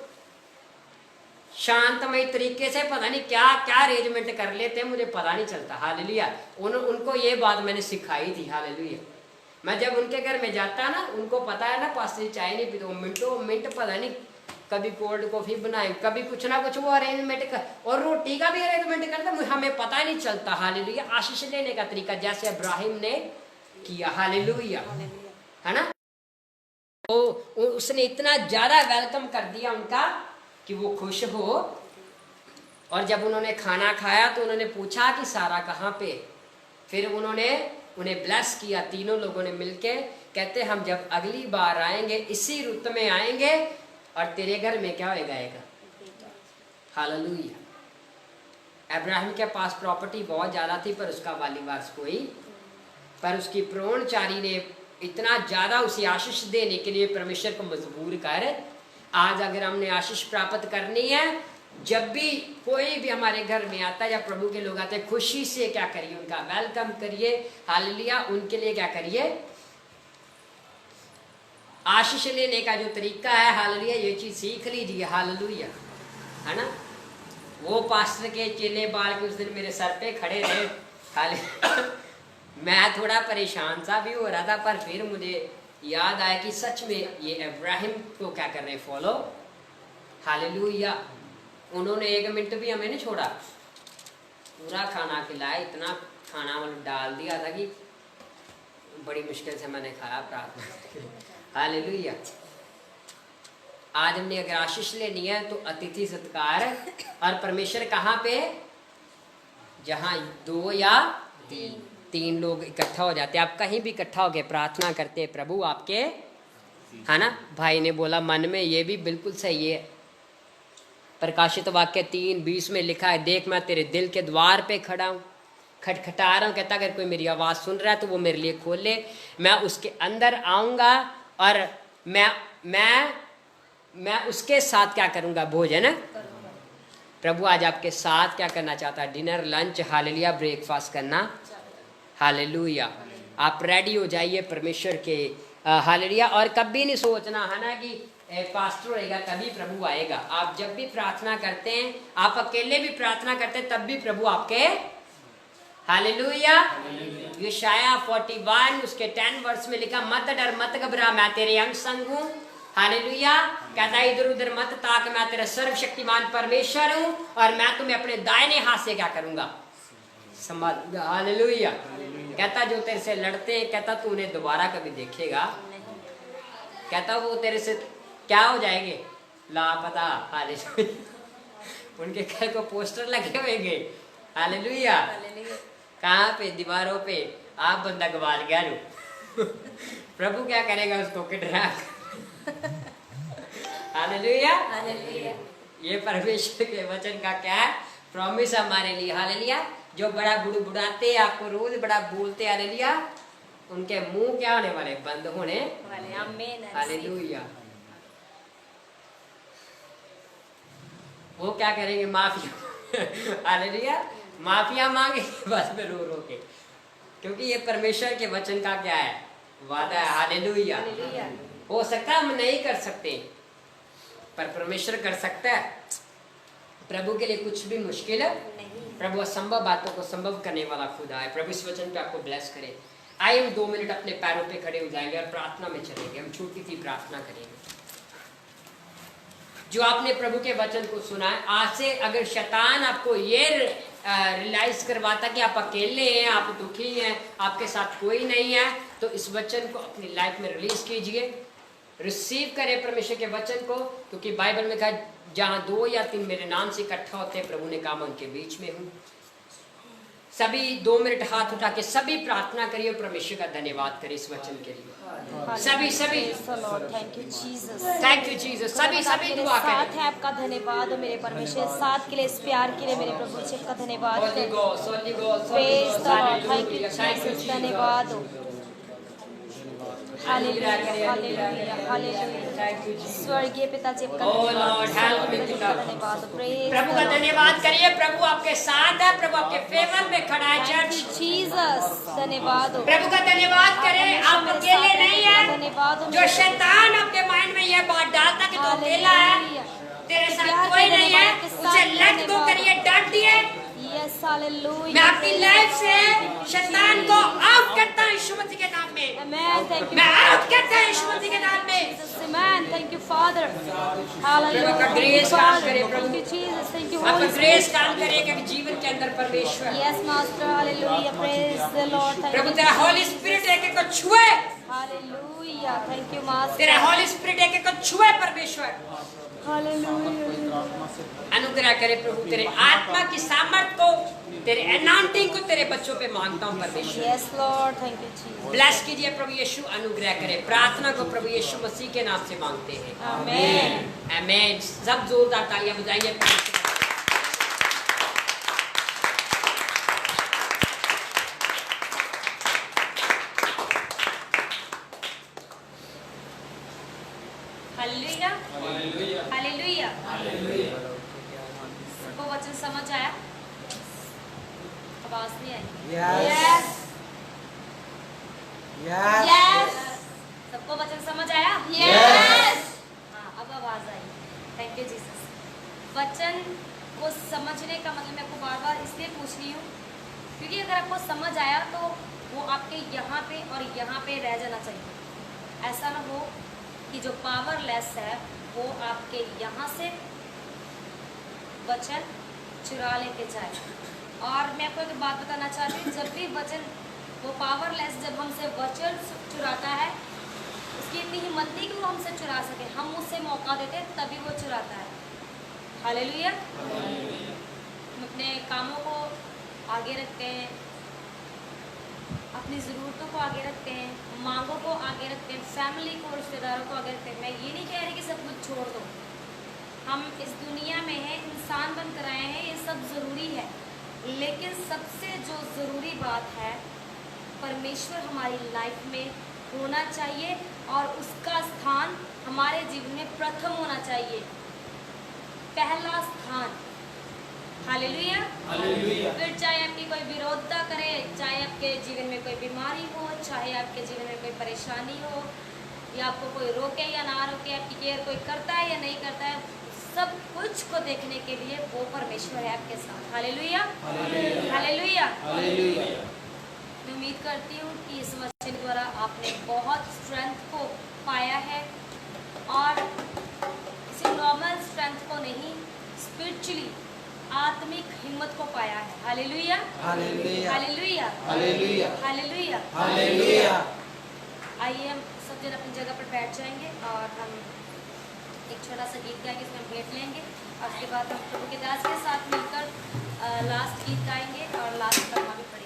Speaker 3: शांतमय तरीके से पता नहीं क्या क्या अरेंजमेंट कर लेते हैं, मुझे पता नहीं चलता। हालेलुया। उनको ये बात मैंने सिखाई थी। हालेलुया। मैं जब उनके घर में जाता ना, उनको पता है ना, पास से चाय नहीं पीते, मिनटों मिनट पता नहीं, कभी कोल्ड कॉफी बनाए, कभी कुछ ना कुछ वो अरेंजमेंट कर, और रोटी का भी अरेंजमेंट करता, हमें पता ही नहीं चलता। हालेलुया। आशीष लेने का तरीका जैसे इब्राहिम ने किया। हालेलुया, है ना। तो उसने इतना ज्यादा वेलकम कर दिया उनका कि वो खुश हो। और जब उन्होंने खाना खाया तो उन्होंने पूछा कि सारा कहाँ पे। फिर उन्होंने उन्हें ब्लेस किया, तीनों लोगों ने मिलके। कहते हम जब अगली बार आएंगे इसी रुत में आएंगे और तेरे घर में क्या होएगा, हालेलुया। अब्राहम के पास प्रॉपर्टी बहुत ज़्यादा थी, पर उसका वाली वारिस कोई, पर उसकी प्रोणचारी ने इतना ज़्यादा उसे आशीष देने के लिए परमेश्वर को मजबूर कर। आज अगर हमने आशीष प्राप्त करनी है, जब भी कोई भी हमारे घर में आता है या प्रभु के लोग आते हैं, खुशी से क्या करिए, उनका वेलकम करिए। हालेलुया। उनके लिए क्या करिए, आशीष लेने का जो तरीका है, हालेलुया, ये चीज सीख लीजिए। हालेलुया, है ना। वो पास्टर के चेले बाल के उस दिन मेरे सर पे खड़े रहे। हालेलुया। मैं थोड़ा परेशान सा भी हो रहा था, पर फिर मुझे याद आया कि सच में ये इब्राहिम को क्या कर रहे हैं, फॉलो। हालेलुया। उन्होंने 1 मिनट भी हमें नहीं छोड़ा, पूरा खाना खिलाया, इतना खाना मतलब डाल दिया था कि बड़ी मुश्किल से मैंने खाया प्रार्थना। हालेलुया। आज हमने अगर आशीष लेनी है तो अतिथि सत्कार, और परमेश्वर कहाँ पे, जहाँ 2 या 3 लोग इकट्ठा हो जाते हैं। आप कहीं भी इकट्ठा होकर प्रार्थना करते हैं, प्रभु आपके, है ना। भाई ने बोला मन में, ये भी बिल्कुल सही है। प्रकाशित वाक्य 3:20 में लिखा है, देख मैं तेरे दिल के द्वार पे खड़ा हूँ, खटखटा रहा हूँ। कहता अगर कोई मेरी आवाज़ सुन रहा है तो वो मेरे लिए खोल ले, मैं उसके अंदर आऊँगा और मैं उसके साथ क्या करूँगा, भोजन। प्रभु आज आपके साथ क्या करना चाहता है, डिनर, लंच, हालेलुया, ब्रेकफास्ट करना। हालेलुया। आप रेडी हो जाइए परमेश्वर के, हालेलुया। और कभी नहीं सोचना, है ना, कि पास्टर रहेगा तभी प्रभु आएगा। आप जब भी प्रार्थना करते हैं, आप अकेले भी प्रार्थना करते हैं, तब भी प्रभु आपके, हालेलुया। यशाया 41 उसके 10 वर्ष में लिखा, मत डर मत घबरा, मैं तेरे अंग संग हूँ। हालेलुया। कहता है इधर उधर मत ताक, मैं तेरा सर्वशक्तिमान परमेश्वर हूँ और मैं तुम्हें अपने दाहिने हाथ से क्या करूंगा, संभालूंगा। हालेलुया। कहता जो तेरे से लड़ते हैं, कहता तू उन्हें दोबारा कभी देखेगा। कहता वो तेरे से क्या हो जाएंगे, लापता। हालेलुया। उनके घर को पोस्टर लगे होंगे। हालेलुया। कहाँ पे, दीवारों पे, आप बंदा गवार गया लो। प्रभु क्या करेगा, उसको किडनैप। हालेलुया। ये परमेश्वर के वचन का क्या है, प्रॉमिस हमारे लिए। हालेलुया। जो बड़ा बुड़ाते, आपको रोज बड़ा बोलते, हालेलुया, उनके मुंह क्या होने वाले, बंद होने वाले। आमीन। हालेलुया। वो क्या करेंगे, माफिया। हालेलुया। माफिया मांगे बस में रो रो के, क्योंकि ये परमेश्वर के वचन का क्या है, वादा है। हालेलुया। हो सकता है हम नहीं कर सकते, पर परमेश्वर कर सकता है। प्रभु के लिए कुछ भी मुश्किल नहीं। प्रभु असंभव बातों को संभव करने वाला खुदा है। प्रभु इस वचन पे आपको ब्लेस करे। आइए हम 2 मिनट अपने पैरों पे खड़े हो जाएंगे और प्रार्थना में चलेंगे। हम छोटी सी प्रार्थना करेंगे। जो आपने प्रभु के वचन को सुना है, आज से अगर शैतान आपको ये रियलाइज करवाता कि आप अकेले हैं, आप दुखी हैं, आपके साथ कोई नहीं है, तो इस वचन को अपनी लाइफ में रिलीज कीजिए, रिसीव करें परमेश्वर के वचन को। क्योंकि बाइबल में कहा, जहाँ 2 या 3 मेरे नाम से इकट्ठा होते हैं, प्रभु ने कहा मैं उनके बीच में हूँ। सभी 2 मिनट हाथ उठा के सभी प्रार्थना करिए और परमेश्वर का धन्यवाद करिए इस वचन के लिए। सभी
Speaker 1: thank you Jesus,
Speaker 3: thank you Jesus, सभी दुआ
Speaker 1: साथ
Speaker 3: करें।
Speaker 1: है आपका धन्यवाद हो मेरे परमेश्वर, साथ के लिए, इस प्यार के लिए मेरे प्रभु जी का धन्यवाद
Speaker 3: Holy Ghost, Holy Ghost, Holy
Speaker 1: praise
Speaker 3: Ghost,
Speaker 1: the Lord, thank you
Speaker 3: hallelujah, thank you,
Speaker 1: Jesus,
Speaker 3: Jesus.
Speaker 1: धन्यवाद हो। Hallelujah
Speaker 3: Hallelujah,
Speaker 1: hallelujah hallelujah.
Speaker 3: thank you, Jesus.
Speaker 1: स्वर्गीय पिता जी आपका
Speaker 3: Oh Lord, help me to love.
Speaker 1: धन्यवाद हो। प्रेज
Speaker 3: प्रभु का धन्यवाद करिए। प्रभु आपके साथ है, प्रभु आपके फेवर में खड़ा है।
Speaker 1: थैंक यू
Speaker 3: चर्च,
Speaker 1: जीसस, धन्यवाद हो।
Speaker 3: प्रभु का धन्यवाद करें। आप अकेले नहीं है।
Speaker 1: धन्यवाद हो।
Speaker 3: जो शैतान आपके माइंड में यह बात डालता कि तू अकेला है, तेरे साथ कोई नहीं है, उसे लेट गो करिए, डांट दिए।
Speaker 1: Yes hallelujah.
Speaker 3: मैं आपकी लाइफ से शैतान को आउट करता हूं यीशु मसीह के नाम में।
Speaker 1: Amen, thank you.
Speaker 3: मैं आउट करता हूं यीशु मसीह के नाम में।
Speaker 1: Amen, thank you father. Hallelujah.
Speaker 3: प्रभु का ग्रेस काम करे। प्रभु
Speaker 1: thank you Jesus, thank you
Speaker 3: आपका
Speaker 1: होली
Speaker 3: ग्रेस काम करेगा कि जीवन के अंदर परमेश्वर,
Speaker 1: yes master, hallelujah, praise the Lord, thank
Speaker 3: Prabhu
Speaker 1: you.
Speaker 3: तेरा होली स्पिरिट एक एक को छुए।
Speaker 1: Hallelujah, thank you master.
Speaker 3: तेरा होली स्पिरिट एक एक को छुए परमेश्वर।
Speaker 1: हालेलुया।
Speaker 3: अनुग्रह करे प्रभु, तेरे आत्मा की सामर्थ को, तेरे अनाउंटिंग को तेरे बच्चों पे मांगता हूं परमेश्वर।
Speaker 1: Yes Lord, thank you Jesus.
Speaker 3: Bless कीजिए प्रभु यीशु, अनुग्रह करे। प्रार्थना को प्रभु यीशु मसीह के नाम से मांगते हैं,
Speaker 1: आमेन।
Speaker 3: आमेन। सब जोरदार तालियां बजाइए।
Speaker 1: Hallelujah hallelujah hallelujah. सबको वचन समझ आया? आवाज नहीं आई? Yes yes. सबको वचन समझ आया? यस। हाँ, अब आवाज आई। Thank you Jesus. वचन को समझने का मतलब मैं आपको बार बार इसलिए पूछ रही हूँ क्योंकि अगर आपको समझ आया तो वो आपके यहाँ पे और यहाँ पे रह जाना चाहिए। ऐसा ना हो कि जो पावरलेस है वो आपके यहाँ से वचन चुरा लेके जाए। और मैं आपको एक बात बताना चाहती हूँ, जब भी वचन वो पावरलेस जब हमसे वचन चुराता है, उसकी इतनी हिम्मत नहीं कि वो हमसे चुरा सके, हम उससे मौका देते हैं तभी वो चुराता है। हालेलुया। हम अपने कामों को आगे रखते हैं, अपनी ज़रूरतों को आगे रखते हैं, मांगों को आगे रखते हैं, फैमिली को, रिश्तेदारों को आगे रखते हैं। मैं ये नहीं कह रही कि सब कुछ छोड़ दो। हम इस दुनिया में हैं, इंसान बनकर आए हैं, ये सब ज़रूरी है, लेकिन सबसे जो ज़रूरी बात है, परमेश्वर हमारी लाइफ में होना चाहिए और उसका स्थान हमारे जीवन में प्रथम होना चाहिए, पहला स्थान। Hallelujah hallelujah. फिर चाहे आपकी कोई विरोधता करे, चाहे आपके जीवन में कोई बीमारी हो, चाहे आपके जीवन में कोई परेशानी हो, या आपको कोई रोके या ना रोके, आपकी केयर कोई करता है या नहीं करता है, सब कुछ को देखने के लिए वो परमेश्वर है आपके साथ। Hallelujah hallelujah hallelujah. मैं उम्मीद करती हूँ कि इस वचन द्वारा आपने बहुत स्ट्रेंथ को पाया है और किसी नॉर्मल स्ट्रेंथ को नहीं, स्पिरिचुअली आत्मिक हिम्मत को पाया है। Hallelujah hallelujah hallelujah hallelujah hallelujah hallelujah. आइए हम सब जन अपनी जगह पर बैठ जाएंगे और हम एक छोटा सा गीत गाएंगे, इसमें भेंट लेंगे और उसके बाद हम प्रभु के दास के साथ मिलकर लास्ट गीत गाएंगे और लास्ट पढ़ना भी पड़ेगा।